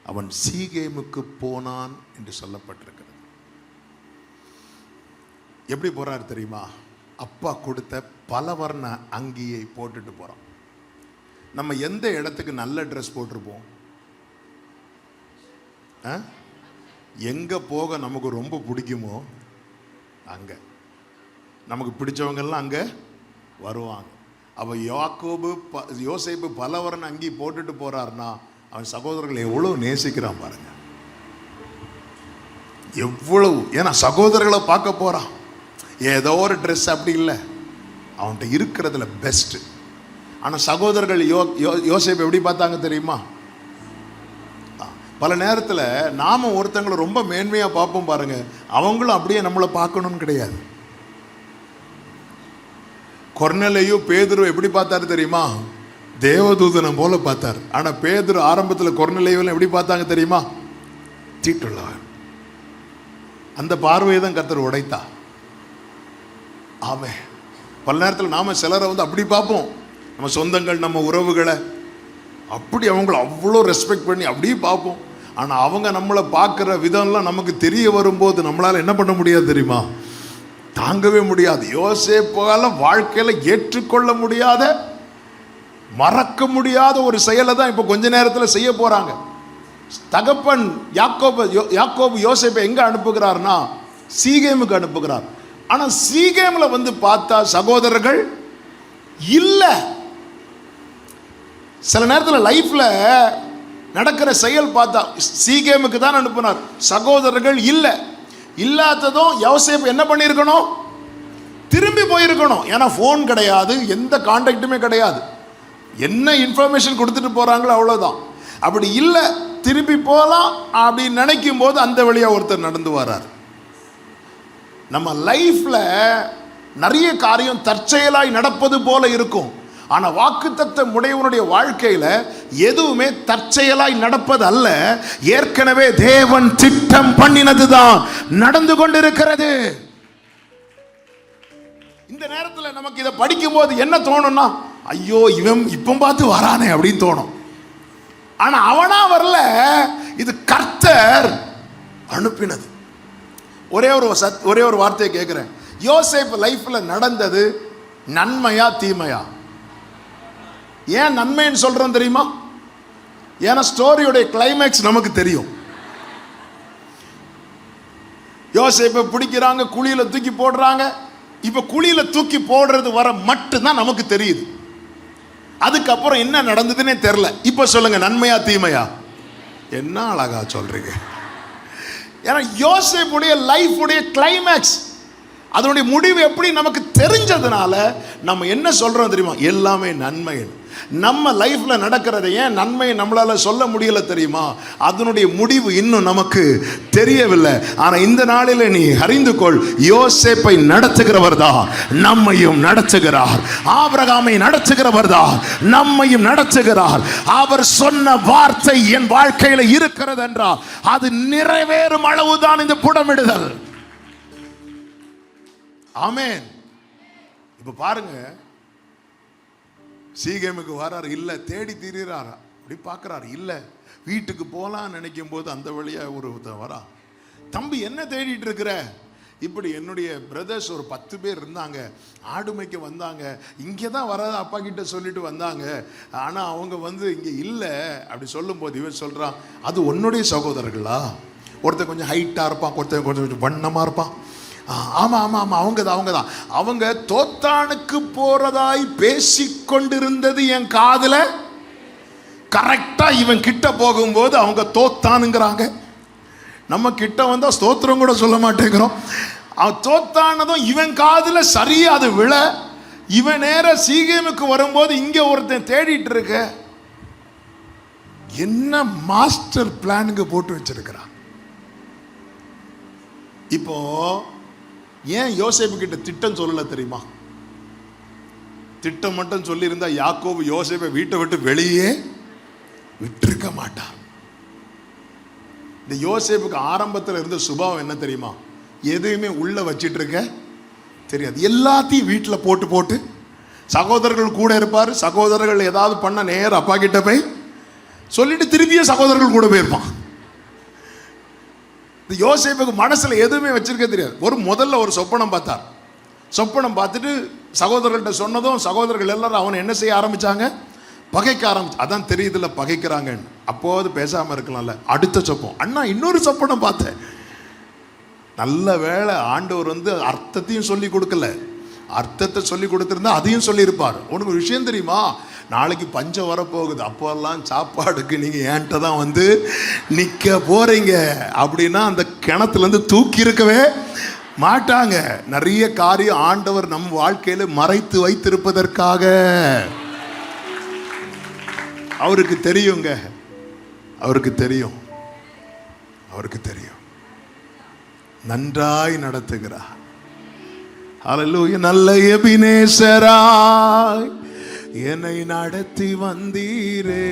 அவன் சீகேமுக்கு போனான் என்று சொல்லப்பட்டிருக்கிறது. எப்படி போறார் தெரியுமா? அப்பா கொடுத்த பலவர்ண அங்கியை போட்டுட்டு போறான். நம்ம எந்த இடத்துக்கு நல்ல ட்ரெஸ் போட்டிருப்போம்? எங்க போக நமக்கு ரொம்ப பிடிக்குமோ அங்க நமக்கு பிடிச்சவங்கெல்லாம் அங்க வருவாங்க. அவ யோசேப்பு பலவரன் அங்கி போட்டுட்டு போறாருன்னா அவன் சகோதரர்கள் எவ்வளவு நேசிக்கிறான் பாருங்க. எவ்வளவு, ஏன்னா சகோதரர்களை பார்க்க போறான். ஏதோ ஒரு ட்ரெஸ் அப்படி இல்லை, அவன்கிட்ட இருக்கிறதுல பெஸ்ட். ஆனால் சகோதரர்கள் யோசேப்பு எப்படி பார்த்தாங்க தெரியுமா? பல நேரத்தில் நாம ஒருத்தங்களை ரொம்ப மேன்மையாக பார்ப்போம் பாருங்க, அவங்களும் அப்படியே நம்மளை பார்க்கணும்னு கிடையாது. கொர்நேலியு பேதுரு எப்படி பார்த்தாரு தெரியுமா? தேவதூதனை போல பார்த்தார். ஆனால் பேதுரு ஆரம்பத்தில் கொர்நேலியுவை எப்படி பார்த்தாங்க தெரியுமா? தீட்டுள்ளவர். அந்த பார்வையை தான் கர்த்தர் உடைத்தா. ஆமே, பல நேரத்தில் நாம சிலரை அப்படி பார்ப்போம். நம்ம சொந்தங்கள், நம்ம உறவுகளை அப்படி அவங்கள அவ்வளோ ரெஸ்பெக்ட் பண்ணி அப்படியே பார்ப்போம். ஆனால் அவங்க நம்மளை பார்க்குற விதம்லாம் நமக்கு தெரிய வரும்போது நம்மளால் என்ன பண்ண முடியாது தெரியுமா? தாங்கவே முடியாது. யோசேப்பால வாழ்க்கையில் ஏற்றுக்கொள்ள முடியாத, மறக்க முடியாத ஒரு செயலை தான் இப்போ கொஞ்ச நேரத்தில் செய்ய போகிறாங்க. தகப்பன் யாக்கோபு யோசேப்பை எங்கே அனுப்புகிறார்னா சீகேமுக்கு அனுப்புகிறார். ஆனால் சீகேமில் பார்த்தா சகோதரர்கள் இல்லை. சில நேரத்தில் லைஃப்ல நடக்கிற செயல் பார்த்தா சீகேமுக்கு தான் அனுப்பினார், சகோதரர்கள் இல்லை. இல்லாததும் யோசேப்பு என்ன பண்ணியிருக்கணும்? திரும்பி போயிருக்கணும். ஏன்னா ஃபோன் கிடையாது, எந்த கான்டாக்டுமே கிடையாது. என்ன இன்ஃபர்மேஷன் கொடுத்துட்டு போறாங்களோ அவ்வளோதான். அப்படி இல்லை, திரும்பி போகலாம் அப்படின்னு நினைக்கும் போது அந்த வழியாக ஒருத்தர் நடந்து வரார். நம்ம லைஃப்ல நிறைய காரியம் தற்செயலாய் நடப்பது போல இருக்கும். ஆனா வாக்குத்தத்தம் உடையவனுடைய வாழ்க்கையில எதுவுமே தற்செயலாய் நடப்பது அல்ல, ஏற்கனவே தேவன் திட்டம் பண்ணினதுதான் நடந்து கொண்டிருக்கிறது. இந்த நேரத்தில் நமக்கு இதை படிக்கும் போது என்ன தோணும்னா, ஐயோ இவன் இப்ப பார்த்து வரானே அப்படின்னு தோணும். ஆனா அவனா வரல, இது கர்த்தர் அனுப்பினது. ஒரே ஒரு வார்த்தையை கேட்கிறேன், யோசேப்பு லைஃப்ல நடந்தது நன்மையா தீமையா? ஏன் நன்மைன்னு சொல்றோம் தெரியுமா? ஏன்னா ஸ்டோரியோட கிளைமேக்ஸ் நமக்கு தெரியும். யோசேப்பை பிடிக்கிறாங்க, குழியில தூக்கி போடுறாங்க, இப்ப குழியில தூக்கி போடுறது வர மட்டும்தான் நமக்கு தெரியுது. அதுக்கப்புறம் என்ன நடந்ததுன்னே தெரியல. இப்ப சொல்லுங்க, நன்மையா தீமையா? என்ன அழகா சொல்றீங்க. ஏன்னா யோசேப்புடைய லைஃபுடைய கிளைமேக்ஸ், அதனுடைய முடிவு எப்படி நமக்கு தெரிஞ்சதுனால நம்ம என்ன சொல்றோம் தெரியுமா? எல்லாமே நன்மை. நம்ம லைஃப்ல நடக்கிறத ஏன் நன்மை நம்மளால சொல்ல முடியல தெரியுமா? அதனுடைய முடிவு இன்னும் நமக்கு தெரியவில்லை. ஆனா இந்த நாளில நீ அறிந்து கொள், யோசேப்பை நடத்துகிறவர் தான் நம்மையும் நடத்துகிறார். ஆபிரகாமை நடத்துகிறவர் தான் நம்மையும் நடத்துகிறார். அவர் சொன்ன வார்த்தை என் வாழ்க்கையில இருக்கிறது என்றால் அது நிறைவேறும் அளவுதான் இந்த புடமிடுதல். ஆமென். இப்ப பாருங்க, சீகேமுக்கு வராரு, இல்ல தேடி திரிறாரா, அப்படி பார்க்கறாரு, இல்ல வீட்டுக்கு போலாம் நினைக்கும் போது அந்த வழியா ஒருத்தன் வரா. தம்பி என்ன தேடிட்டு இருக்கிற? இப்படி என்னுடைய பிரதர்ஸ் ஒரு 10 பேர் இருந்தாங்க, ஆடு மேய்க்க வந்தாங்க, இங்கே தான் வராத அப்பா கிட்ட சொல்லிட்டு வந்தாங்க, ஆனா அவங்க இங்க இல்லை அப்படி சொல்லும் போது இவன் சொல்றான், அது உன்னுடைய சகோதரர்களா? ஒருத்தன் கொஞ்சம் ஹைட்டா இருப்பான், ஒருத்தன் கொஞ்சம் வண்ணமா இருப்பான். ஆமா ஆமா ஆமா, அவங்கதான். அவங்க தோத்தானுக்கு போறதாய் பேசிக்கொண்டிருந்தது என் காதுல. கரெக்டா இவன் கிட்ட போகும்போது அவங்க தோத்தானுங்கிறாங்க. நம்ம கிட்ட வந்தா ஸ்தோத்திரம் கூட சொல்ல மாட்டேங்கிறோம். தோத்தானதும் இவன் காதுல சரியா அது விழ, இவன் நேர சீகேமுக்கு வரும்போது இங்க ஒருத்தன் தேடிட்டு இருக்க. என்ன மாஸ்டர் பிளானுங்க போட்டு வச்சிருக்கிறான். இப்போ ஏன் யோசேப்பு கிட்ட திட்டம் சொல்லல தெரியுமா? திட்டம் மட்டும் சொல்லி இருந்தா யாக்கோபு யோசேப்பை வீட்டை விட்டு வெளியே விட்டிருக்க மாட்டார். இந்த யோசேப்புக்கு ஆரம்பத்தில் இருந்த சுபாவம் என்ன தெரியுமா? எதையுமே உள்ள வச்சிட்டு இருக்க தெரியாது. எல்லாத்தையும் வீட்டில் போட்டு போட்டு, சகோதரர்கள் கூட இருப்பார், சகோதரர்கள் ஏதாவது பண்ண நேரம் அப்பா கிட்ட போய் சொல்லிட்டு திரும்பிய சகோதரர்கள் கூட போயிருப்பான். யோசேப்புக்கு மனசுல எதுவுமே வச்சிருக்க தெரியாது. முதல்ல ஒரு சொப்பனம் பார்த்தார். சொப்பனம் பார்த்துட்டு சகோதரர்கள்ட்ட சொன்னதும் சகோதரர்கள் எல்லாரும் அவனை என்ன செய்ய ஆரம்பிச்சாங்க? பகைக்க ஆரம்பிச்சு. அதான் தெரியுதுல்ல பகைக்கிறாங்கன்னு. அப்போது பேசாம இருக்கலாம்ல. அடுத்த சொப்பம், அண்ணா இன்னொரு சொப்பனம் பார்த்தேன். நல்ல வேளை ஆண்டவர் அர்த்தத்தையும் சொல்லி கொடுக்கல. அர்த்தத்தை சொல்லி கொடுத்திருந்தா அதையும் சொல்லி இருப்பார். உனக்கு விஷயம் தெரியுமா? நாளைக்கு பஞ்சம் வரப்போகுது, அப்போல்லாம் சாப்பாடுக்கு நீங்க என்கிட்ட தான் நிக்க போறீங்க அப்படின்னா அந்த கிணத்துல இருந்து தூக்கி இருக்கவே மாட்டாங்க. நிறைய காரியம் ஆண்டவர் நம் வாழ்க்கையில மறைத்து வைத்திருப்பதற்காக அவருக்கு தெரியுங்க. அவருக்கு தெரியும், அவருக்கு தெரியும். நன்றாய் நடத்துகிறார். ஹல்லேலூயா. நல்ல எபினேசராய் என்னை நடத்தி வந்தீரே,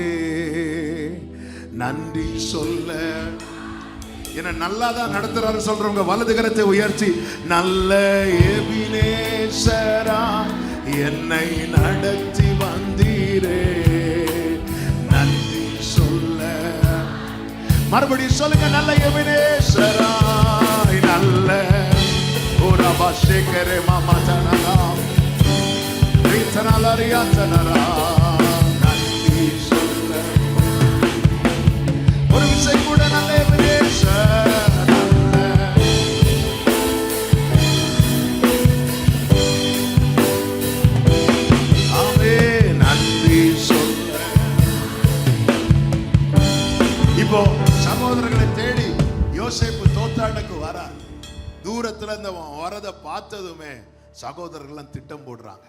நன்றி சொல்ல. என்ன நல்லாதான் நடத்துறாரு சொல்றவங்க வலது கரத்தை உயர்த்தி, நல்ல எபினேசராய் என்னை நடத்தி வந்தீரே, நன்றி சொல்ல. மறுபடியும் சொல்லுங்க, நல்ல எபினேசராய். நல்ல ஒரு அபாஷேகரே மாமா தனரா நன்றி சொல்ல. ஒரு விசை கூட நல்ல எபினேசர். நன்றி சொல்ல. இப்போ சகோதரர்களை தேடி யோசேப்பு தோத்தானுக்கு வரார். தூரத்துல இந்த வரதை பார்த்ததுமே சகோதரர்கள் திட்டம் போடுறாங்க.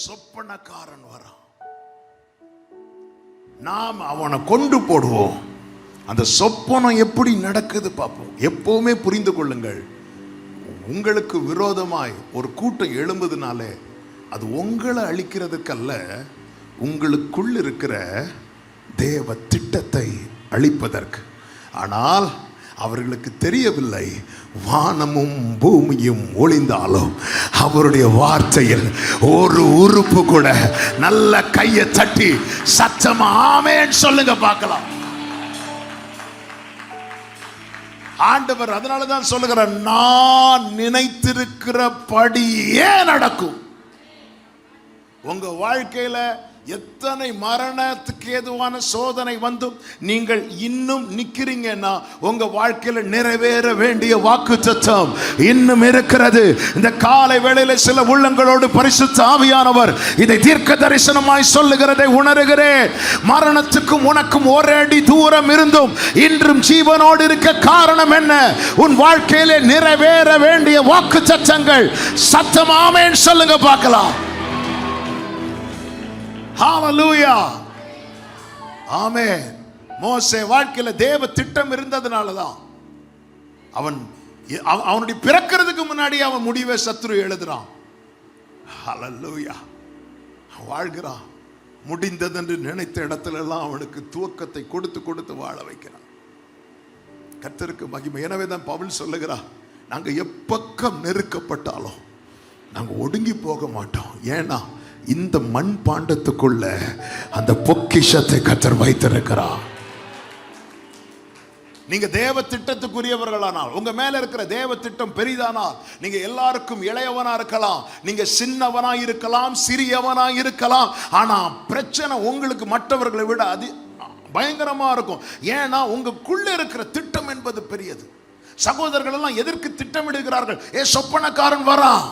சொப்பனக்காரன் வரான், நாம் அவனை கொண்டு போடுவோம். அந்த சொப்பனம் எப்படி நடக்குது பார்ப்போம். எப்பவுமே புரிந்து கொள்ளுங்கள், உங்களுக்கு விரோதமாய் ஒரு கூட்டம் எழும்புதுனாலே அது உங்களை அழிக்கிறதுக்கல்ல, உங்களுக்குள் இருக்கிற தேவ திட்டத்தை அழிப்பதற்கு. ஆனால் அவர்களுக்கு தெரியவில்லை, வானமும் பூமியும் ஒளிந்தாலும் அவருடைய வார்த்தையில் ஒரு உறுப்பு கூட. நல்ல கையை தட்டி சத்தமா ஆமென் சொல்லுங்க பார்க்கலாம். ஆண்டவர் அதனாலதான் சொல்லுகிறார், நான் நினைத்திருக்கிறபடியே நடக்கும். உங்க வாழ்க்கையில எத்தனை மரணத்துக்கு ஏதுவான சோதனை வந்தும் நீங்கள் இன்னும் நிக்கிறீங்கன்னா உங்க வாழ்க்கையில நிறைவேற வேண்டிய வாக்குத்தத்தம் இன்னும் இருக்கிறது. இந்த காலை வேளையில சில உள்ளங்களோடு பரிசுத்த ஆவியானவர் இதை தீர்க்க தரிசனமாய் சொல்லுகிறதை உணர்கிறேன். மரணத்துக்கும் உனக்கும் ஒரு அடி தூரம் இருந்தும் இன்றும் ஜீவனோடு இருக்க காரணம் என்ன? உன் வாழ்க்கையிலே நிறைவேற வேண்டிய வாக்குத்தத்தங்கள். சத்தம் ஆமென் சொல்லுங்க பார்க்கலாம். ஹalleluya, ஆமென். மோசே வாழ்க்கையில தேவ திட்டம் இருந்ததனால தான் அவனுடைய பிறக்கிறதுக்கு முன்னாடி அவன் முடிவை சத்துரு எழுதுறான். ஹalleluya, வாழ்கிறான். முடிந்தது என்று நினைத்த இடத்துல எல்லாம் அவனுக்கு துவக்கத்தை கொடுத்து கொடுத்து வாழ வைக்கிறான். கர்த்தருக்கு மகிமை. எனவே தான் பவுல் சொல்லுகிறார், நாங்க எப்பக்கம் நெருக்கப்பட்டாலும் நாங்க ஒடுங்கி போக மாட்டோம். ஏன்னா இந்த மண் பாண்டத்துக்குள்ள அந்த பொக்கிஷத்தை கர்த்தர் வைத்திருக்கிறார். நீங்க தேவ திட்டத்துக்குரியவர்களானால், உங்க மேல இருக்கிற தேவ திட்டம் பெரிதானால், நீங்க எல்லாருக்கும் இளையவனா இருக்கலாம், நீங்க சின்னவனா இருக்கலாம், சிறியவனா இருக்கலாம். ஆனா பிரச்சனை உங்களுக்கு மற்றவர்களை விட பயங்கரமா இருக்கும். ஏன்னா உங்களுக்குள்ள இருக்கிற திட்டம் என்பது பெரியது. சகோதரர்கள் எல்லாம் எதற்கு திட்டமிடுகிறார்கள்? சொப்பனக்காரன் வரான்,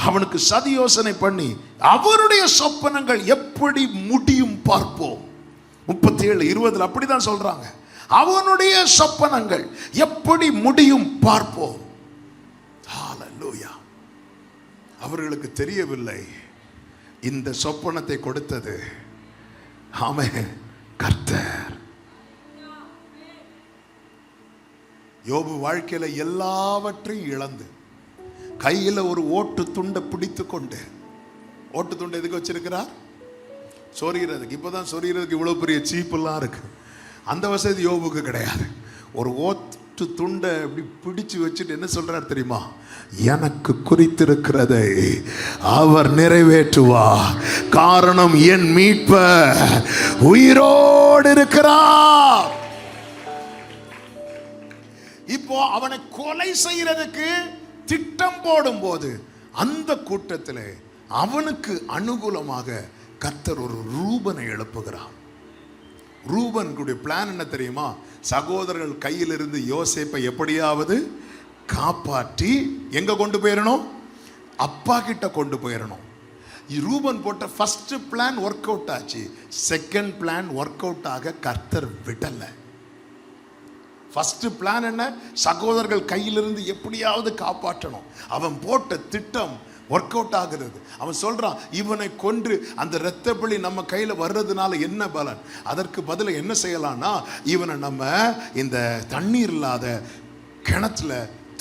அவனுக்கு சதி யோசனை பண்ணி அவருடைய சொப்பனங்கள் எப்படி முடியும் பார்ப்போம். 37:20 அப்படிதான் சொல்றாங்க. அவனுடைய சொப்பனங்கள் எப்படி முடியும் பார்ப்போம். ஹalleluya. அவர்களுக்கு தெரியவில்லை இந்த சொப்பனத்தை கொடுத்தது ஆமென் கர்த்தர். யோபு வாழ்க்கையில எல்லாவற்றையும் இழந்து கையில் ஒரு ஓட்டு துண்டை பிடித்து கொண்டு, ஓட்டு துண்டை எதுக்கு வச்சிருக்கிறார்? சொரிகிறதுக்கு. இப்போதான் சொரிகிறதுக்கு இவ்வளோ பெரிய சீப்பெல்லாம் இருக்கு. அந்த வசதி யோபுக்கு கிடையாது. ஒரு ஓட்டு துண்டை இப்படி பிடிச்சு வச்சுட்டு என்ன சொல்றார் தெரியுமா? எனக்கு குறித்திருக்கிறதை அவர் நிறைவேற்றுவார். காரணம் என் மீட்பர் உயிரோடு இருக்கிறார். இப்போ அவனை கொலை செய்யறதுக்கு திட்டம் போடும் போது அந்த கூட்டத்தில் அவனுக்கு அனுகூலமாக கர்த்தர் ஒரு ரூபனை எழுப்புகிறார். ரூபனுடைய பிளான் என்ன தெரியுமா? சகோதரர்கள் கையில் இருந்து யோசேப்பை எப்படியாவது காப்பாற்றி எங்க கொண்டு போயிடணும்? அப்பா கிட்ட கொண்டு போயிடணும். ரூபன் போட்ட ஃபர்ஸ்ட் பிளான் ஒர்க் அவுட் ஆச்சு. செகண்ட் பிளான் ஒர்க் அவுட் ஆக கர்த்தர் விடலை. ஃபர்ஸ்ட் பிளான் என்ன? சகோதரர்கள் கையிலிருந்து எப்படியாவது காப்பாற்றணும். அவன் போட்ட திட்டம் ஒர்க் அவுட் ஆகிறது. அவன் சொல்றான், இவனை கொன்று அந்த இரத்த பலி நம்ம கையில வர்றதுனால என்ன பலன்? அதற்கு பதில என்ன செய்யலாம்னா, இவனை நம்ம இந்த தண்ணீர் இல்லாத கிணத்துல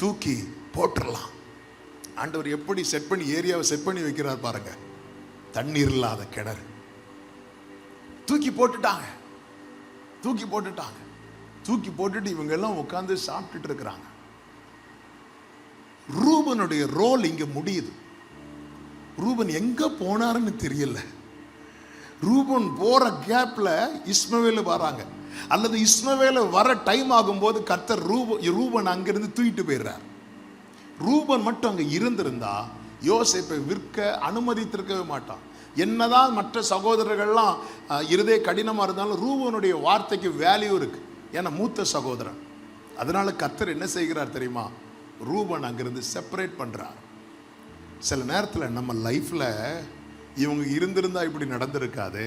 தூக்கி போட்டுடலாம். ஆண்டவர் எப்படி செட் பண்ணி ஏரியாவை செட் பண்ணி வைக்கிறார் பாருங்க. தண்ணீர் இல்லாத கிணறு தூக்கி போட்டுட்டாங்க. தூக்கி போட்டுட்டு இவங்க எல்லாம் உட்கார்ந்து சாப்பிட்டுட்டு இருக்கிறாங்க. ரூபனுடைய ரோல் இங்க முடியுது. ரூபன் எங்க போனாருன்னு தெரியல. ரூபன் போற கேப்ல இஸ்மவேல் வராங்க, அல்லது இஸ்மவேல் வர டைம் ஆகும்போது கர்த்தர் ரூபன் அங்கிருந்து தூக்கிட்டு போயிடுறார். ரூபன் மட்டும் அங்க இருந்திருந்தா யோசேப்பை விற்க அனுமதித்திருக்கவே மாட்டான். என்னதான் மற்ற சகோதரர்கள்லாம் இருதய கடினமா இருந்தாலும் ரூபனுடைய வார்த்தைக்கு வேல்யூ இருக்கு. ஏன்னா மூத்த சகோதரன். அதனால கர்த்தர் என்ன செய்கிறார் தெரியுமா? ரூபன் அங்கிருந்து செப்பரேட் பண்றார். சில நேரத்தில் நம்ம லைஃப்ல இவங்க இருந்திருந்தா இப்படி நடந்திருக்காது,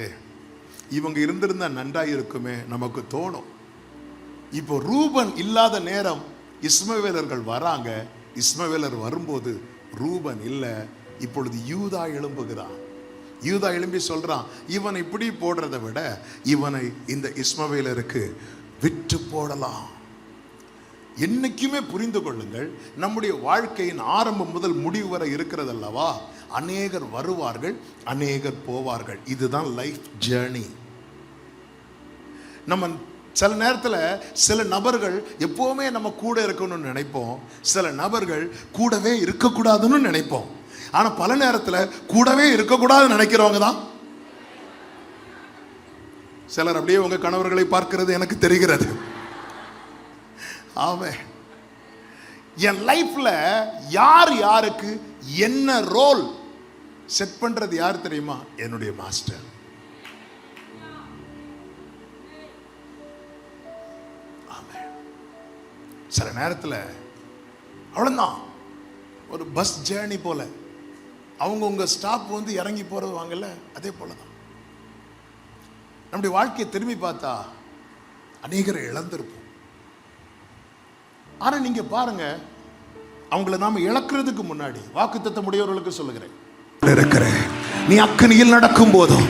இவங்க இருந்திருந்தா நன்றாக இருக்குமே நமக்கு தோணும். இப்போ ரூபன் இல்லாத நேரம் இஸ்மவேலர்கள் வராங்க. இஸ்மவேலர் வரும்போது ரூபன் இல்லை. இப்பொழுது யூதா எழும்புகிறான். யூதா எழும்பி சொல்றான், இவனை இப்படி போடுறதை விட இவனை இந்த இஸ்மவேலருக்கு விற்று போடலாம். என்னைக்குமே புரிந்து கொள்ளுங்கள், நம்முடைய வாழ்க்கையின் ஆரம்பம் முதல் முடிவு வரை இருக்கிறது அல்லவா? அநேகர் வருவார்கள், அநேகர் போவார்கள். இதுதான் லைஃப் ஜேர்னி. நம்ம சில நேரத்தில் சில நபர்கள் எப்போவுமே நம்ம கூட இருக்கணும்னு நினைப்போம், சில நபர்கள் கூடவே இருக்கக்கூடாதுன்னு நினைப்போம். ஆனால் பல நேரத்தில் கூடவே இருக்கக்கூடாதுன்னு நினைக்கிறவங்க தான் சிலர். அப்படியே உங்க கணவர்களை பார்க்கிறது எனக்கு தெரிகிறது. ஆமே, என் லைஃப்ல யார் யாருக்கு என்ன ரோல் செட் பண்றது யார் தெரியுமா? என்னுடைய மாஸ்டர். சில நேரத்தில் அவ்வளோதான், ஒரு பஸ் ஜேர்னி போல அவங்கவுங்க ஸ்டாப் வந்து இறங்கி போறது வாங்கல, அதே போல தான் நம்முடைய வாழ்க்கையை திரும்பி பார்த்தா அநேகரை இழந்திருப்போம். ஆனா நீங்க பாருங்க, அவங்கள நாம இழக்கிறதுக்கு முன்னாடி வாக்குத்தத்தம் உடையவர்களுக்கு சொல்லுகிறேன், நீ அக்கினியில் நடக்கும் போதும்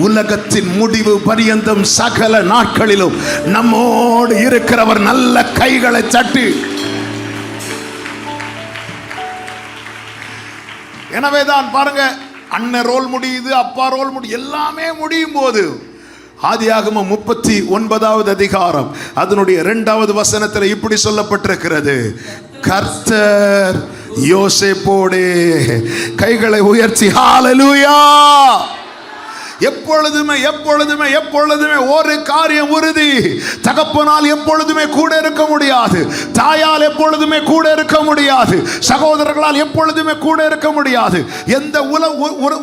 உலகத்தின் முடிவு பரியந்தம் சகல நாட்களிலும் நம்மோடு இருக்கிறவர் நல்ல கைகளை தட்டி. எனவேதான் பாருங்க, அண்ணன் ரோல் முடியுது, அப்பா ரோல் முடியும், எல்லாமே முடியும் போது ஆதியாகமம் 39வது அதிகாரம் அதனுடைய 2வது வசனத்தில் இப்படி சொல்லப்பட்டிருக்கிறது, கர்த்தர் யோசேப்போடே கைகளை உயர்த்தி ஹalleluya. எப்பொழுதுமே எப்பொழுதுமே எப்பொழுதுமே ஒரு காரியம் உறுதி, தகப்பனால் எப்பொழுதுமே கூட இருக்க முடியாது, தாயால் எப்பொழுதுமே கூட இருக்க முடியாது, சகோதரர்களால் எப்பொழுதுமே கூட இருக்க முடியாது, எந்த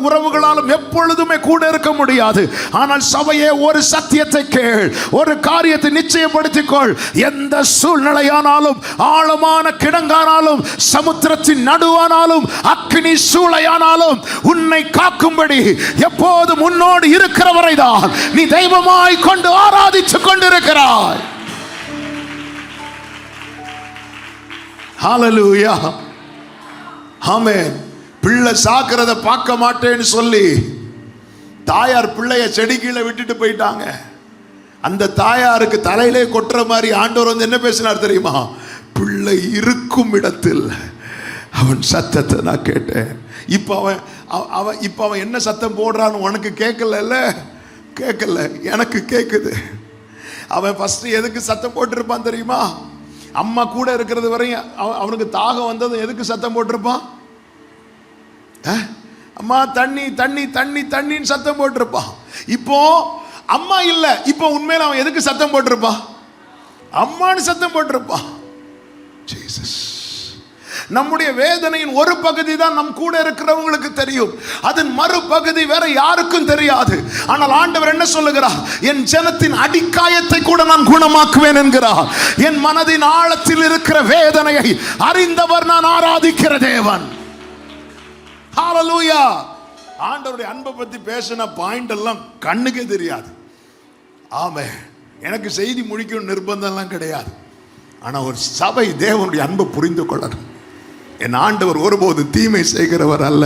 உறவுகளாலும் எப்பொழுதுமே கூட இருக்க முடியாது. ஆனால் சபையே ஒரு சத்தியத்தை கேள், ஒரு காரியத்தை நிச்சயப்படுத்திக்கொள், எந்த சூழ்நிலையானாலும், ஆழமான கிடங்கானாலும், சமுத்திரத்தின் நடுவானாலும், அக்கினி சூளையானாலும் உன்னை காக்கும்படி எப்போதும் முன்னோடு இருக்கிறவரை தான் நீ தெய்வமாய் கொண்டு ஆராதித்துக் கொண்டிருக்கிறாய். ஹalleluya, ஆமென். பிள்ளை சாக்கிறத பார்க்க மாட்டேன்னு சொல்லி தாயார் பிள்ளைய செடி கீழே விட்டுட்டு போயிட்டாங்க. அந்த தாயாருக்கு தலையிலே கொட்டுற மாதிரி ஆண்டவர் வந்து என்ன பேசினார் தெரியுமா? பிள்ளை இருக்கும் இடத்தில் அவன் சத்தத்தை நான் கேட்டேன். இப்போ அவன் என்ன சத்தம் போடுறான்னு உனக்கு கேட்கல, கேட்கல, எனக்கு கேட்குது. அவன் ஃபர்ஸ்ட் எதுக்கு சத்தம் போட்டிருப்பான் தெரியுமா? அம்மா கூட இருக்கிறது வரையும் அவனுக்கு தாகம் வந்ததும் எதுக்கு சத்தம் போட்டிருப்பான்? அம்மா தண்ணி தண்ணி தண்ணி தண்ணின்னு சத்தம் போட்டிருப்பான். இப்போ அம்மா இல்லை, இப்போ உண்மையில அவன் எதுக்கு சத்தம் போட்டிருப்பான்? அம்மான்னு சத்தம் போட்டிருப்பான். ஜீசஸ். நம்முடைய வேதனையின் ஒரு பகுதி தான் நம் கூட இருக்கிறவங்களுக்கு தெரியும், அதன் மறுபகுதி வேற யாருக்கும் தெரியாது. ஆனால் ஆண்டவர் என்ன சொல்லுகிறார்? என் ஜனத்தின் அடிக்காயத்தை கூட நான் குணமாக்குவேன் என்கிறார். என் மனதின் ஆழத்தில் இருக்கிற வேதனையை அறிந்தவர் நான் ஆராதிக்கிற தேவன். ஹalleluya. ஆண்டவருடைய அன்பை பத்தி பேசின பாயிண்ட் எல்லாம் கண்ணுக்கே தெரியாது. ஆமென். எனக்கு செய்தி முடிக்கணும் நிர்பந்தம் எல்லாம் கிடையாது. ஆனா ஒரு சபை தேவனுடைய அன்பை புரிந்து கொள்ளணும். என் ஆண்டவர் ஒருபோது தீமை செய்கிறவர் அல்ல.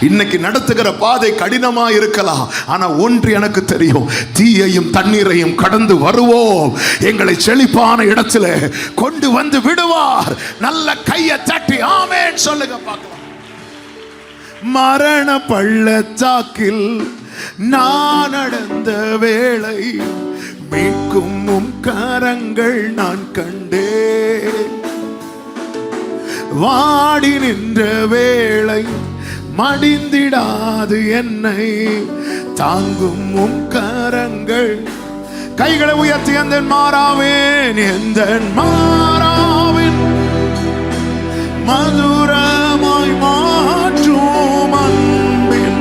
இன்னைக்கு நடத்துகிற பாதை கடினமா இருக்கலாம், ஆனா ஒன்று எனக்கு தெரியும், தீயையும் தண்ணீரையும் கடந்து வருவோம், எங்களை செழிப்பான இடத்துல கொண்டு வந்து விடுவார். நல்ல கையை தட்டி ஆமென் சொல்லுங்க பார்க்கலாம். மரண பள்ளத்தாக்கில் நான் நடந்த வேளை மீட்கும் கரங்கள் நான் கண்டேன். வாடி நின்ற வேளை மடிந்திடாது என்னை தாங்கும் உம் கரங்கள். கைகளை உயர்த்தி அந்த மாறாவேன், எந்த மாறாவின் மதுரமாய் மாற்றும் அன்பின்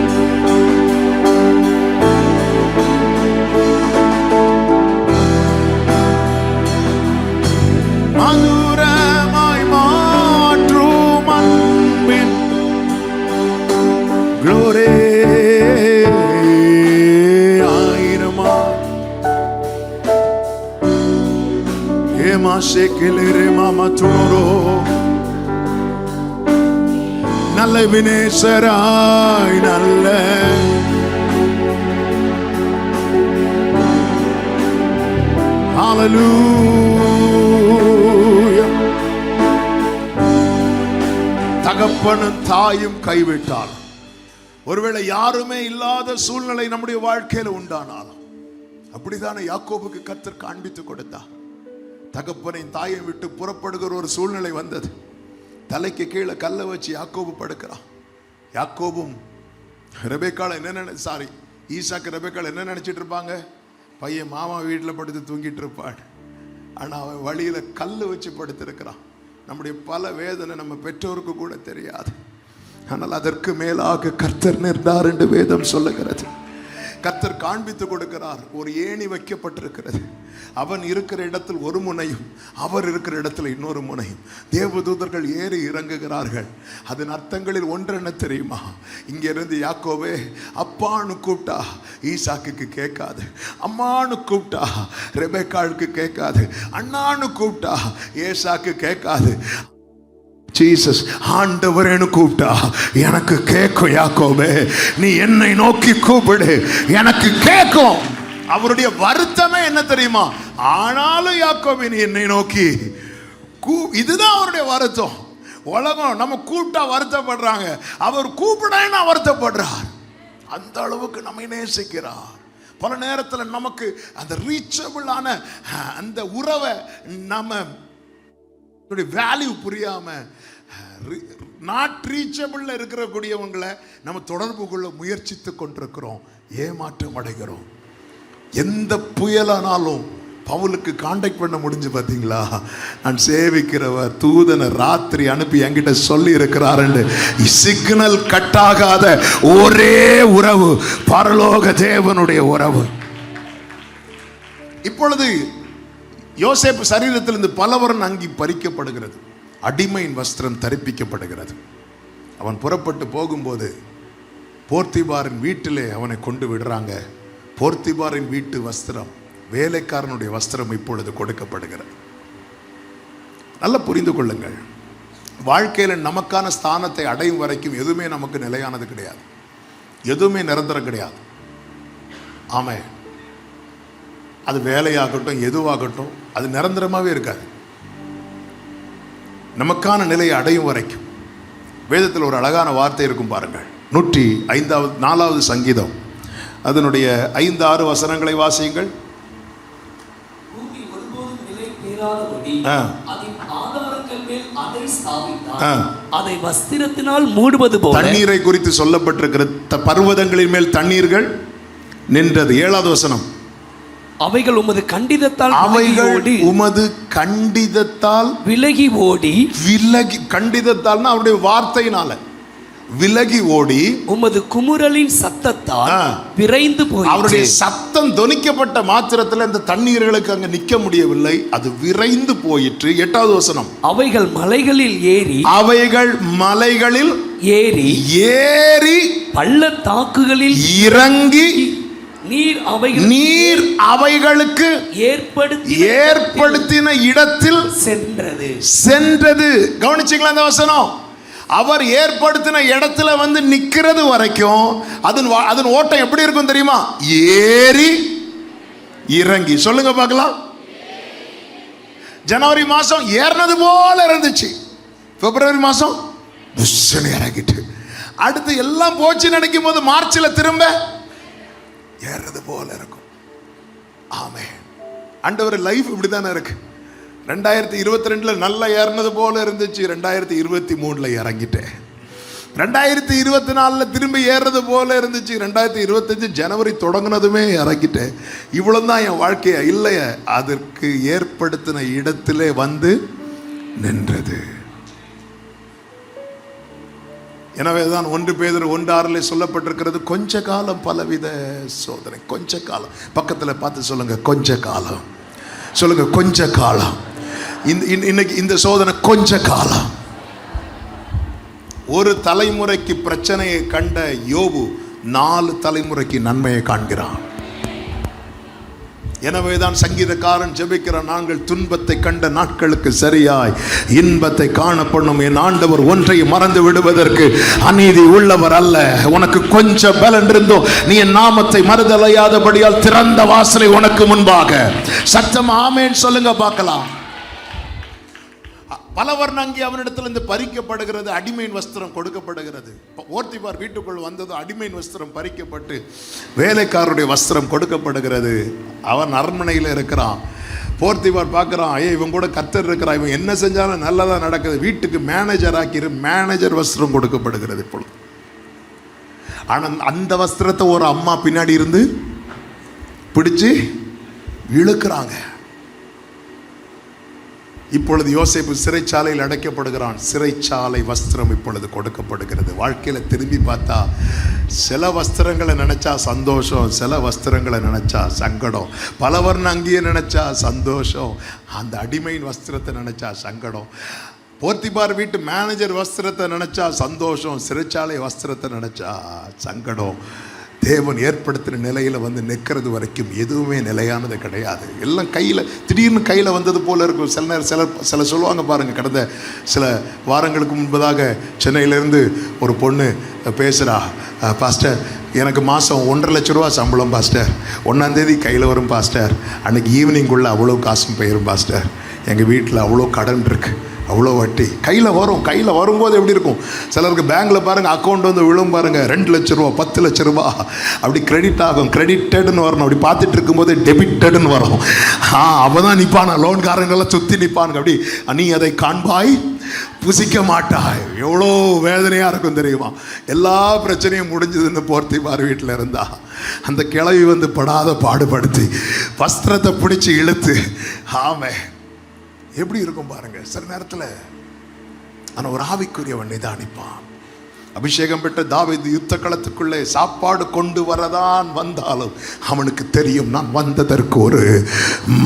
மதுரமாய் மாற்றும் அன்பின் க்ளோரி. ஆயிரமா ஏமா ஷேக்கிலே மாமா துணரோ நல்ல வினேசராய் நல்ல ஹalleluya. தகப்பனும் தாயும் கைவிட்டால், ஒருவேளை யாருமே இல்லாத சூழ்நிலை நம்முடைய வாழ்க்கையில உண்டானாலும், அப்படித்தானே யாக்கோபுக்கு கர்த்தர் காண்பித்து கொடுத்தார். தகப்பனையும் தாயை விட்டு புறப்படுகிற ஒரு சூழ்நிலை வந்தது. தலைக்கு கீழே கல்லை வச்சு யாக்கோபு படுக்கிறான். யாக்கோபும் ரெபேக்காள் ஈசாக்கு ரெபேக்காள் என்ன நினைச்சிட்டு இருப்பாங்க? பையன் மாமா வீட்டில் படுத்து தூங்கிட்டு இருப்பான். ஆனால் அவன் வழியில கல் வச்சு படுத்திருக்கிறான். நம்முடைய பல வேதனை நம்ம பெற்றோருக்கு கூட தெரியாது. ஆனால் அதற்கு மேலாக கர்த்தர் நின்றார் என்று வேதம் சொல்லுகிறது. கர்த்தர் காண்பித்து கொடுக்கிறார். ஒரு ஏணி வைக்கப்பட்டிருக்கிறது. அவன் இருக்கிற இடத்தில் ஒரு முனையும், அவர் இருக்கிற இடத்துல இன்னொரு முனையும். தேவதூதர்கள் ஏறி இறங்குகிறார்கள். அதன் அர்த்தங்களில் ஒன்று என்ன தெரியுமா? இங்கிருந்து யாக்கோவே அப்பான்னு கூப்பிட்டா ஈசாக்குக்கு கேட்காது, அம்மானு கூப்பிட்டா ரெபெக்காளுக்கு கேட்காது, அண்ணான்னு கூப்பிட்டா ஏசாக்கு கேட்காது. ஜீசஸ் ஆண்டவரேன்னு கூப்பிட்டா எனக்கு கேட்கும். யாக்கோபே நீ என்னை நோக்கி கூப்பிடு, எனக்கு கேட்கும். அவருடைய வருத்தமே என்ன தெரியுமா? ஆனாலும் யாக்கோபே நீ என்னை நோக்கி இதுதான் அவருடைய வருத்தம். உலகம் நம்ம கூப்பிட்டா வருத்தப்படுறாங்க, அவர் கூப்பிடா வருத்தப்படுறார். அந்த அளவுக்கு நம்மை நேசிக்கிறார். பல நேரத்தில் நமக்கு அந்த ரீச்சபிளான அந்த உறவை நம்ம வேல்யூ புரியாம நாட் ரீச்சபிள் இருக்கக்கூடியவங்களை நம்ம தொடர்பு கொள்ள முயற்சித்து கொண்டிருக்கிறோம், ஏமாற்றம் அடைகிறோம். எந்த புயலானாலும் பவுலுக்கு காண்டாக்ட் பண்ண முடிஞ்சு பார்த்தீங்களா? நான் சேவிக்கிறவர் தூதனை ராத்திரி அனுப்பி என்கிட்ட சொல்லி இருக்கிறார். சிக்னல் கட்டாகாத ஒரே உறவு பரலோக தேவனுடைய உறவு. இப்பொழுது யோசேப்பு சரீரத்திலிருந்து பலவரன் அங்கி பறிக்கப்படுகிறது, அடிமையின் வஸ்திரம் தரிப்பிக்கப்படுகிறது. அவன் புறப்பட்டு போகும்போது போர்த்திபாரின் வீட்டிலே அவனை கொண்டு விடுறாங்க. போர்த்திபாரின் வீட்டு வஸ்திரம், வேலைக்காரனுடைய வஸ்திரம் இப்பொழுது கொடுக்கப்படுகிறது. நல்லா புரிந்து கொள்ளுங்கள், வாழ்க்கையில் நமக்கான ஸ்தானத்தை அடையும் வரைக்கும் எதுவுமே நமக்கு நிலையானது கிடையாது, எதுவுமே நிரந்தரம் கிடையாது. ஆமாம், அது வேலையாகட்டும் எதுவாகட்டும் அது நிரந்தரமாகவே இருக்காது. நமக்கான நிலையை அடையும் வரைக்கும். வேதத்தில் ஒரு அழகான வார்த்தை இருக்கும் பாருங்கள். 104வது சங்கீதம் அதனுடைய 5-6 வசனங்களை வாசியுங்கள். அதை வஸ்திரத்தினால் மூடுவது போல. தண்ணீரை குறித்து சொல்லப்பட்டிருக்கிற பர்வதங்களின் மேல் தண்ணீர்கள் நின்றது. 7வது வசனம். அவைகள் உமது கண்டிதத்தால் விலகி ஓடி. விலகி, கண்டிதத்தால்னா அவருடைய வார்த்தையினால விலகி ஓடி, உமது குமுறலின் சத்தத்தால் விரைந்து போய். அவருடைய சத்தம் தொனிக்கப்பட்ட மாத்திரத்தில் இந்த தண்ணீர்களுக்கு அங்க நிக்க முடியவில்லை, அது விரைந்து போயிற்று. 8வது வசனம். அவைகள் மலைகளில் ஏறி பள்ளத்தாக்குகளில் இறங்கி நீர் அவைகளுக்கு ஏற்படுத்தின இடத்தில் சென்றது. கவனிச்சீங்களா அந்த வசனம்? அவர் ஏற்படுத்தின இடத்துல வந்து நிக்கிறது வரைக்கும் அதன் ஓட்டம் எப்படி இருக்கும் தெரியுமா? ஏறி இறங்கி. சொல்லுங்க பார்க்கலாம். ஜனவரி மாசம் ஏறினது போல இருந்துச்சு, பிப்ரவரி மாசம் இறங்கிட்டு, அடுத்து எல்லாம் போச்சு நினைக்கும் போது மார்ச்ல திரும்ப ஏறது போல இருக்கும். ஆமென். ஆண்டவர் லைஃப் இப்படித்தானே இருக்கு. 2022 நல்லா ஏறினது போல இருந்துச்சு, 2023 இறங்கிட்டேன். 2024 திரும்பி ஏறது போல இருந்துச்சு, 2025 ஜனவரி தொடங்கினதுமே இறங்கிட்டேன். இவ்வளவுதான் என் வாழ்க்கையா? இல்லையா, அதற்கு ஏற்படுத்தின இடத்திலே வந்து நின்றது. எனவேதான் 1 பேதுரு 1:6 சொல்லப்பட்டிருக்கிறது, கொஞ்ச காலம் பலவித சோதனை. கொஞ்ச காலம். பக்கத்தில் பார்த்து சொல்லுங்க, கொஞ்ச காலம். சொல்லுங்க, கொஞ்ச காலம். இன்னைக்கு இந்த சோதனை கொஞ்ச காலம். ஒரு தலைமுறைக்கு பிரச்சனையை கண்ட யோபு 4 தலைமுறைக்கு நன்மையை காண்கிறான். எனவேதான் சங்கீதக்காரன் ஜெபிக்கிறான், நாங்கள் துன்பத்தை கண்ட நாட்களுக்கு சரியாய் இன்பத்தை காணப்படும் என் ஆண்டவர் ஒன்றை மறந்து விடுவதற்கு அநீதி உள்ளவர் அல்ல. உனக்கு கொஞ்சம் பலன் இருந்தோ நீ என் நாமத்தை மறுதலையாதபடியால் திறந்த வாசலை உனக்கு முன்பாக. சத்தம் ஆமேன் சொல்லுங்க பார்க்கலாம். பலவர்ண அங்கே அவனிடத்தில் இருந்து பறிக்கப்படுகிறது, அடிமையின் வஸ்திரம் கொடுக்கப்படுகிறது. போர்த்திபார் வீட்டுக்குள் வந்ததும் அடிமையின் வஸ்திரம் பறிக்கப்பட்டு வேலைக்காரருடைய வஸ்திரம் கொடுக்கப்படுகிறது. அவன் அரண்மனையில் இருக்கிறான். போர்த்திபார் பார்க்குறான், ஐயா இவன் கூட கர்த்தர் இருக்கிறான், இவன் என்ன செஞ்சாலும் நல்லதாக நடக்குது. வீட்டுக்கு மேனேஜர் ஆக்கிரு, மேனேஜர் வஸ்திரம் கொடுக்கப்படுகிறது இப்பொழுது. ஆனால் அந்த வஸ்திரத்தை ஒரு அம்மா பின்னாடி இருந்து பிடிச்சு இழுக்கிறாங்க. இப்பொழுது யோசேப்பு சிறைச்சாலையில் அடைக்கப்படுகிறான். சிறைச்சாலை வஸ்திரம் இப்பொழுது கொடுக்கப்படுகிறது. வாழ்க்கையில் திரும்பி பார்த்தா சில வஸ்திரங்களை நினைச்சா சந்தோஷம், சில வஸ்திரங்களை நினைச்சா சங்கடம். பலவர்ண அங்கேயே நினைச்சா சந்தோஷம், அந்த அடிமையின் வஸ்திரத்தை நினைச்சா சங்கடம். போர்த்திபார் வீட்டு மேனேஜர் வஸ்திரத்தை நினைச்சா சந்தோஷம், சிறைச்சாலை வஸ்திரத்தை நினைச்சா சங்கடம். தேவன் ஏற்படுத்தின நிலையில் வந்து நிற்கிறது வரைக்கும் எதுவுமே நிலையானது கிடையாது. எல்லாம் கையில் திடீர்னு கையில் வந்தது போல இருக்கும். சில நேரம் சில சொல்லுவாங்க பாருங்கள். கடந்த சில வாரங்களுக்கு முன்பதாக சென்னையிலேருந்து ஒரு பொண்ணு பேசுகிறா, பாஸ்டர் எனக்கு மாதம் 1.5 லட்ச ரூபா சம்பளம் பாஸ்டர், 1ஆம் தேதி கையில் வரும் பாஸ்டர், அன்றைக்கி ஈவினிங்குள்ளே அவ்வளோ காசும் போயிடும் பாஸ்டர், எங்கள் வீட்டில் அவ்வளோ கடன் இருக்குது, அவ்வளோ வட்டி கையில் வரும். கையில் வரும்போது எப்படி இருக்கும்? சிலருக்கு பேங்கில் பாருங்கள் அக்கௌண்ட் வந்து விழும் பாருங்கள், 2 லட்ச ரூபா 10 லட்ச ரூபா அப்படி கிரெடிட் ஆகும். கிரெடிட்டடுன்னு வரணும். அப்படி பார்த்துட்டு இருக்கும்போது டெபிட்டடுன்னு வரும். அப்போ தான் நிற்பான லோன்காரங்கெல்லாம் சுற்றி நிற்பானுங்க. அப்படி நீ அதை காண்பாய் புசிக்க மாட்டாய். எவ்வளோ வேதனையாக இருக்கும் தெரியுமா? எல்லா பிரச்சனையும் முடிஞ்சதுன்னு போர்த்திபார் வீட்டில் இருந்தா அந்த கிழவி வந்து படாத பாடுபடுத்தி வஸ்திரத்தை பிடிச்சி இழுத்து ஆமே எப்படி இருக்கும் பாருங்க. சில நேரத்தில் ஆனால் ஒரு ஆவிக்குரியவன் நிதானிப்பான். அபிஷேகம் பெற்ற தாவீது யுத்த களத்துக்குள்ளே சாப்பாடு கொண்டு வரதான் வந்தாலும் அவனுக்கு தெரியும், நான் வந்ததற்கு ஒரு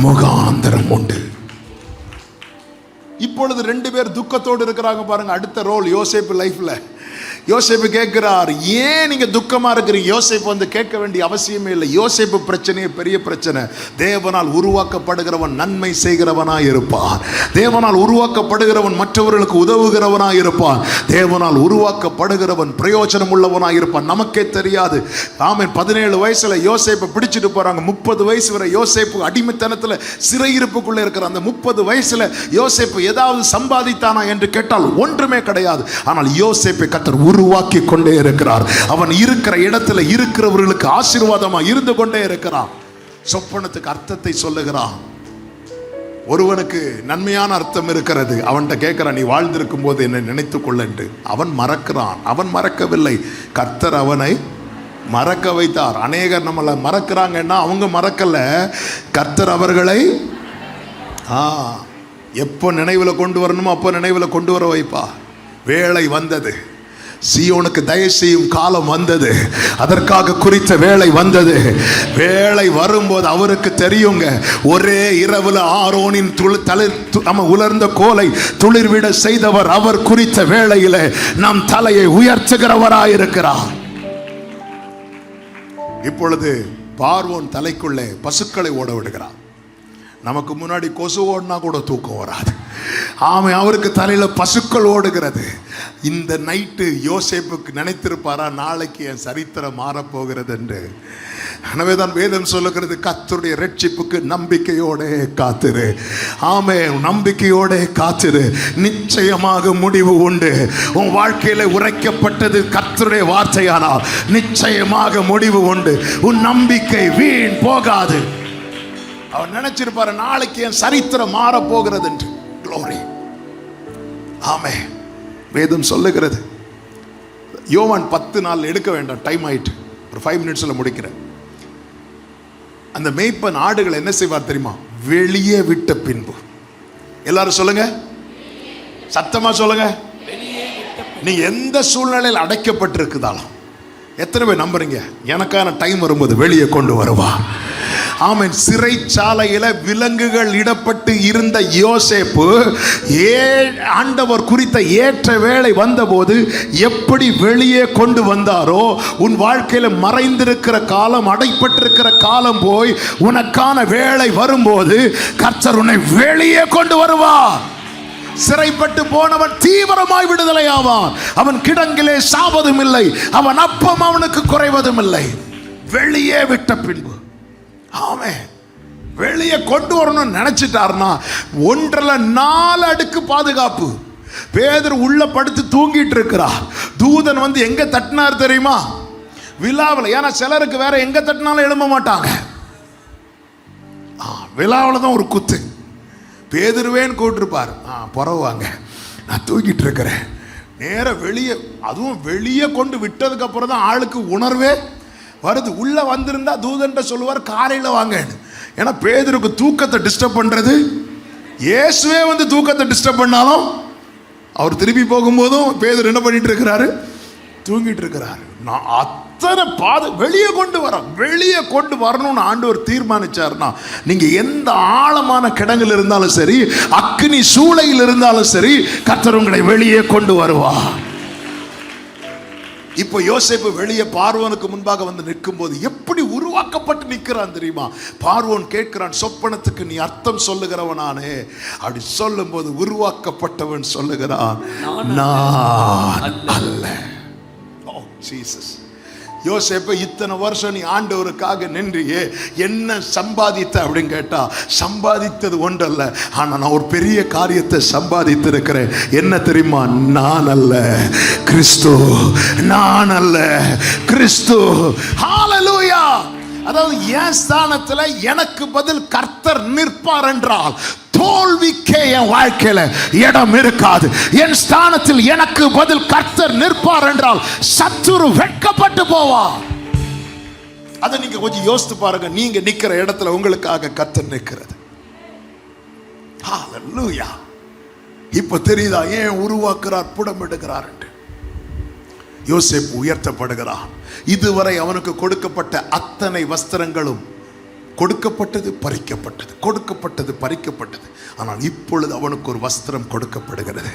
முகாந்தரம் உண்டு. இப்பொழுது 2 பேர் துக்கத்தோடு இருக்கிறாங்க பாருங்க. அடுத்த ரோல் யோசேப்பு லைஃப்ல. யோசேப்பு கேட்கிறார், ஏன் நீங்க துக்கமா இருக்கிறீங்க? யோசேப்பு வந்து கேட்க வேண்டிய அவசியமே இல்லை. யோசேப்பு பிரச்சனையே பெரிய பிரச்சனை. தேவனால் உருவாக்கப்படுகிறவன் நன்மை செய்கிறவனாய் இருப்பான். தேவனால் உருவாக்கப்படுகிறவன் மற்றவர்களுக்கு உதவுகிறவனாய் இருப்பான். தேவனால் உருவாக்கப்படுகிறவன் பிரயோஜனம் உள்ளவனாய் இருப்பான். நமக்கே தெரியாது. ஆமென். 17 வயசுல யோசேப்பை பிடிச்சிட்டு போறாங்க. 30 வயசு வரை யோசேப்பு அடிமைத்தனத்தில் சிறையிருப்புக்குள்ள இருக்கிற அந்த 30 வயசுல யோசேப்பு ஏதாவது சம்பாதித்தானா என்று கேட்டால் ஒன்றுமே கிடையாது. ஆனால் யோசேப்பை கர்த்தர் உருவாக்கி கொண்டே இருக்கிறார். அவன் இருக்கிற இடத்துல இருக்கிறவர்களுக்கு ஆசீர்வாதமா இருந்து கொண்டே இருக்கிறான். சொப்பனத்துக்கு அர்த்தத்தை சொல்லுகிறான். ஒருவனுக்கு நன்மையான அர்த்தம் இருக்கிறது. அவன்கிட்ட கேட்கிறான், நீ வாழ்ந்திருக்கும் போது என்னை நினைத்துக் கொள்ள என்று. அவன் மறக்கிறான். அவன் மறக்கவில்லை, கர்த்தர் அவனை மறக்க வைத்தார். அநேகர் நம்மளை மறக்கிறாங்கன்னா அவங்க மறக்கல, கர்த்தர் அவர்களை எப்போ நினைவில் கொண்டு வரணுமோ அப்போ நினைவில் கொண்டு வர வைப்பா. வேளை வந்தது, சீயோனுக்கு தயவு செய்யும் காலம் வந்தது, அதற்காக குறித்த வேளை வந்தது. வேளை வரும்போது அவருக்கு தெரியுங்க, ஒரே இரவுல ஆரோனின் நம்ம உலர்ந்த கோலை துளிர்விட செய்தவர் அவர். குறித்த வேளையில நம் தலையை உயர்த்துகிறவராயிருக்கிறார். இப்பொழுது பார்வோன் தலைக்குள்ளே பசுக்களை ஓட விடுகிறார். நமக்கு முன்னாடி கொசு ஓடினா கூட தூக்கம் வராது. ஆமாம், அவருக்கு தலையில பசுக்கள் ஓடுகிறது. இந்த நைட்டு யோசேப்புக்கு நினைத்திருப்பாரா, நாளைக்கு என் சரித்திரம் மாறப்போகிறது என்று. எனவே தான் வேதம் சொல்லுகிறது, கர்த்தருடைய ரட்சிப்புக்கு நம்பிக்கையோட காத்திரு. ஆமே, நம்பிக்கையோட காத்திரு, நிச்சயமாக முடிவு உண்டு. உன் வாழ்க்கையில உரைக்கப்பட்டது கர்த்தருடைய வார்த்தையானால் நிச்சயமாக முடிவு உண்டு. உன் நம்பிக்கை வீண் போகாது. அவர் நினைச்சிருப்பாரு, நாளைக்கு என் சரித்திரம் மாற போகிறது என்று. Glory. ஆமே, வேதம் சொல்லுகிறது. யோவான் 10 நாள் எடுக்க வேண்டாம், டைம் ஆயிட்டு, ஒரு 5 மினிட்ஸ்ல முடிக்கிறேன். அந்த மேய்ப்பன் ஆடுகளை என்ன செய்வார் தெரியுமா? வெளியே விட்ட பின்பு. எல்லாரும் சொல்லுங்க, சத்தமா சொல்லுங்க. நீங்க எந்த சூழ்நிலையில் அடைக்கப்பட்டிருக்குதாலும் எத்தனை பேர் நம்புறீங்க? எனக்கான டைம் வரும்போது வெளியே கொண்டு வருவா. ஆமென். சிறைச்சாலையில விலங்குகள் இடப்பட்டு இருந்த யோசேப்பு ஆண்டவர் குறித்த ஏற்ற வேளை வந்தபோது எப்படி வெளியே கொண்டு வந்தாரோ, உன் வாழ்க்கையில மறைந்திருக்கிற காலம், அடைப்பட்டிருக்கிற காலம் போய் உனக்கான வேளை வரும்போது கர்த்தர் உன்னை வெளியே கொண்டு வருவார். சிறைப்பட்டு போனவன் தீவிரமாய் விடுதலை ஆவான். அவன் கிடங்கிலே சாவதும் இல்லை, அவன் அப்பம் அவனுக்கு குறைவதும் இல்லை. வெளியே விட்ட பின்பு. ஆமே, வெளியே கொண்டு வரணும்னு நினைச்சிட்டாருன்னா 1.5-4 அடுக்கு பாதுகாப்பு. பேதுரு உள்ள படுத்து தூங்கிட்டு இருக்கிறார். தூதன் வந்து எங்க தட்டினார் தெரியுமா? விழாவில். ஏன்னா சிலருக்கு வேற எங்க தட்டினாலும் எழும்ப மாட்டாங்க. விழாவில் தான் ஒரு குத்து. பேதுருவேன்னு கூட்டிருப்பார். பரவாங்க, நான் தூக்கிட்டு இருக்கிறேன். நேர வெளியே, அதுவும் வெளியே கொண்டு விட்டதுக்கு அப்புறம் தான் ஆளுக்கு உணர்வே வருது. உள்ள வந்திருந்தா தூதன்ட்ட சொல்லுவார், காலையில் வாங்க. ஏன்னா பேதுருக்கு தூக்கத்தை டிஸ்டர்ப் பண்றது இயேசுவே வந்து தூக்கத்தை டிஸ்டர்ப் பண்ணாலும் அவர் திருப்பி போகும்போதும் பேதுரு என்ன பண்ணிட்டு இருக்கிறாரு? தூங்கிட்டு இருக்கிறாரு. நான் அத்தனை வெளியே கொண்டு வரணும்னு ஆண்டவர் தீர்மானிச்சார்னா, நீங்க எந்த ஆழமான கிடங்கில் இருந்தாலும் சரி, அக்னி சூளையில் இருந்தாலும் சரி, கர்த்தர் உங்களை வெளியே கொண்டு வருவார். இப்போ யோசேப்பு வெளியே பார்வோனுக்கு முன்பாக வந்து நிற்கும் போது எப்படி உருவாக்கப்பட்டு நிற்கிறான் தெரியுமா? பார்வோன் கேட்கிறான், சொப்பனத்துக்கு நீ அர்த்தம் சொல்லுகிறவனானே. அப்படி சொல்லும் போது உருவாக்கப்பட்டவன் சொல்லுகிறான், நான் அல்ல. ஓ ஜீசஸ். யோசேப்பு, இத்தனை வருஷம் நீ ஆண்டவருக்காக நின்றியே, என்ன சம்பாதித்த அப்படின்னு கேட்டா, சம்பாதித்தது ஒன்றல்ல, ஆனா நான் ஒரு பெரிய காரியத்தை சம்பாதித்து இருக்கிறேன். என்ன தெரியுமா? நான் அல்ல கிறிஸ்து. நான் அல்ல கிறிஸ்து. ஹalleluya. அதாவது என் ஸ்தானத்துல எனக்கு பதில் கர்த்தர் நிற்பார் என்றால் தோல்விக்கே என் வாழ்க்கையில இடம் இருக்காது. என் ஸ்தானத்தில் எனக்கு பதில் கர்த்தர் நிற்பார் என்றால் சத்துரு வெட்கப்பட்டு போவார். அதை நீங்க கொஞ்சம் யோசித்து பாருங்க. நீங்க நிக்கிற இடத்துல உங்களுக்காக கர்த்தர் நிற்கிறது. ஹalleluya. இப்ப தெரியுதா ஏன் உருவாக்குறார், புடமிடுகிறார் என்று? யோசேப்பு உயர்த்தப்படுகிறான். இதுவரை அவனுக்கு கொடுக்கப்பட்ட அத்தனை வஸ்திரங்களும் கொடுக்கப்பட்டது, பறிக்கப்பட்டது, கொடுக்கப்பட்டது, பறிக்கப்பட்டது. ஆனால் இப்பொழுது அவனுக்கு ஒரு வஸ்திரம் கொடுக்கப்படுகிறது,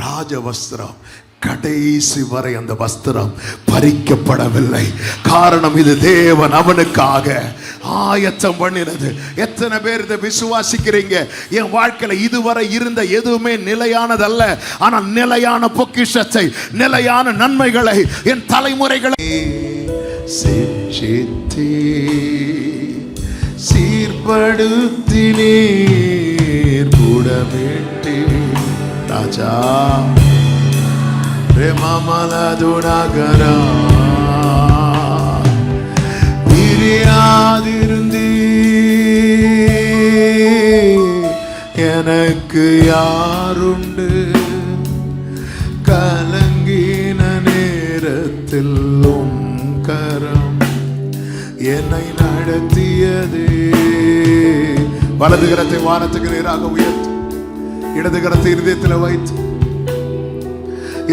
ராஜ வஸ்திரம். கடைசி வரை அந்த வஸ்திரம் பறிக்கப்படவில்லை. காரணம், இது தேவன் அவனுக்காக ஆயத்தம் பண்ணினது. எத்தனை பேர் இதை விசுவாசிக்கிறீங்க? என் வாழ்க்கையில இதுவரை இருந்த எதுவுமே நிலையானதல்ல, ஆனால் நிலையான பொக்கிஷத்தை, நிலையான நன்மைகளை என் தலைமுறைகளை சீர்படுத்தினீர் புடமிட்டு ராஜா பிரேமமலதுனகரா பிரியாதிருந்தீ எனக்கு யாருண்டு கலங்கின நேரத்தில் கரம் என்னை நடத்தியதே. வலது கரத்தை வானத்துக்கு நேராக உயர்த்து, இடது கரத்தை இருதயத்தில் வைத்து,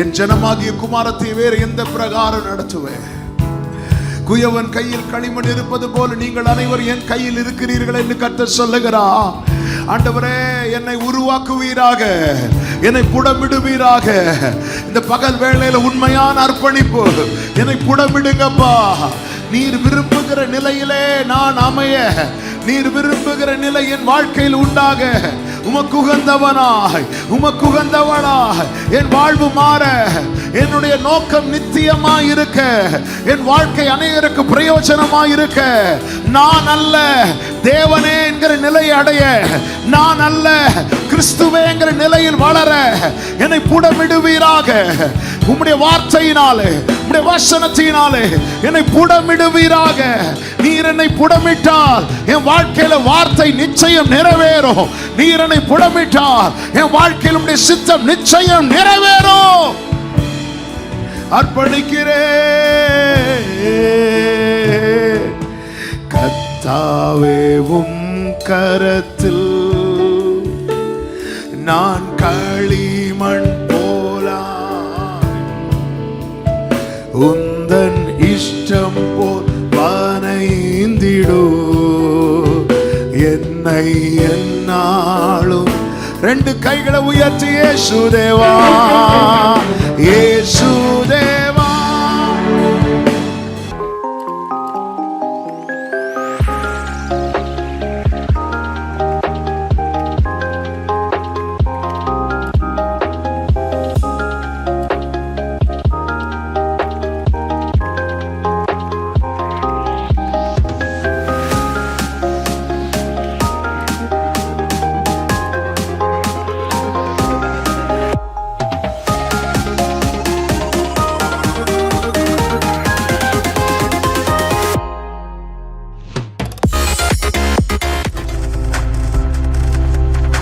என் ஜனமாகிய குமாரத்தை வேறு எந்த பிரகாரம் நடத்துவேன்? குயவன் கையில் களிமண் இருப்பது போல நீங்கள் அனைவரும் என் கையில் இருக்கிறீர்கள் என்று கர்த்தர் சொல்லுகிறார். ஆண்டவரே, என்னை உருவாக்குவீராக, என்னை புடமிடுவீராக. இந்த பகல் வேளையில உண்மையான அர்ப்பணிப்பு, என்னை புடமிடுங்கப்பா. நீர் விரும்புகிற நிலையிலே நான் அமைய, நீர் விரும்புகிற நிலை என் வாழ்க்கையில் உண்டாக, உமக்கு உகந்தவனாய், உமக்கு உகந்தவனாய் என் வாழ்வு மாற, என்னுடைய நோக்கம் நித்தியமாய் இருக்க, என் வாழ்க்கை அநேகருக்கு பிரயோஜனமாய் இருக்க, நான் அல்ல தேவனே என்கிற நிலையை அடைய, நான் அல்ல கிறிஸ்துவே என்கிற நிலையில் வளர என்னை புடமிடுவீராக. உம்முடைய வார்த்தையினாலே, உம்முடைய வசனத்தினாலே என்னை புடமிடுவீராக. நீர் என்னை புடமிட்டால் என் வாழ்க்கையில வார்த்தை நிச்சயம் நிறைவேறும். நீர் என்னை புடமிட்டால் என் வாழ்க்கையில் உம்முடைய சித்தம் நிச்சயம் நிறைவேறும். அர்ப்பணிக்கிறேன் கர்த்தாவே, உம் கரத்தில் நான் களிமண் போலா, உந்தன் இஷ்டம் போல் வனைந்திடு என்னை என்னாலும். ரெண்டு கைகளை உயர்த்தி இயேசுதேவா, இயேசுதேவா.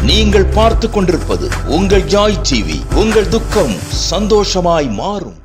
நீங்கள் பார்த்து கொண்டிருப்பது உங்கள் ஜாய் டிவி. உங்கள் துக்கம் சந்தோஷமாய் மாறும்.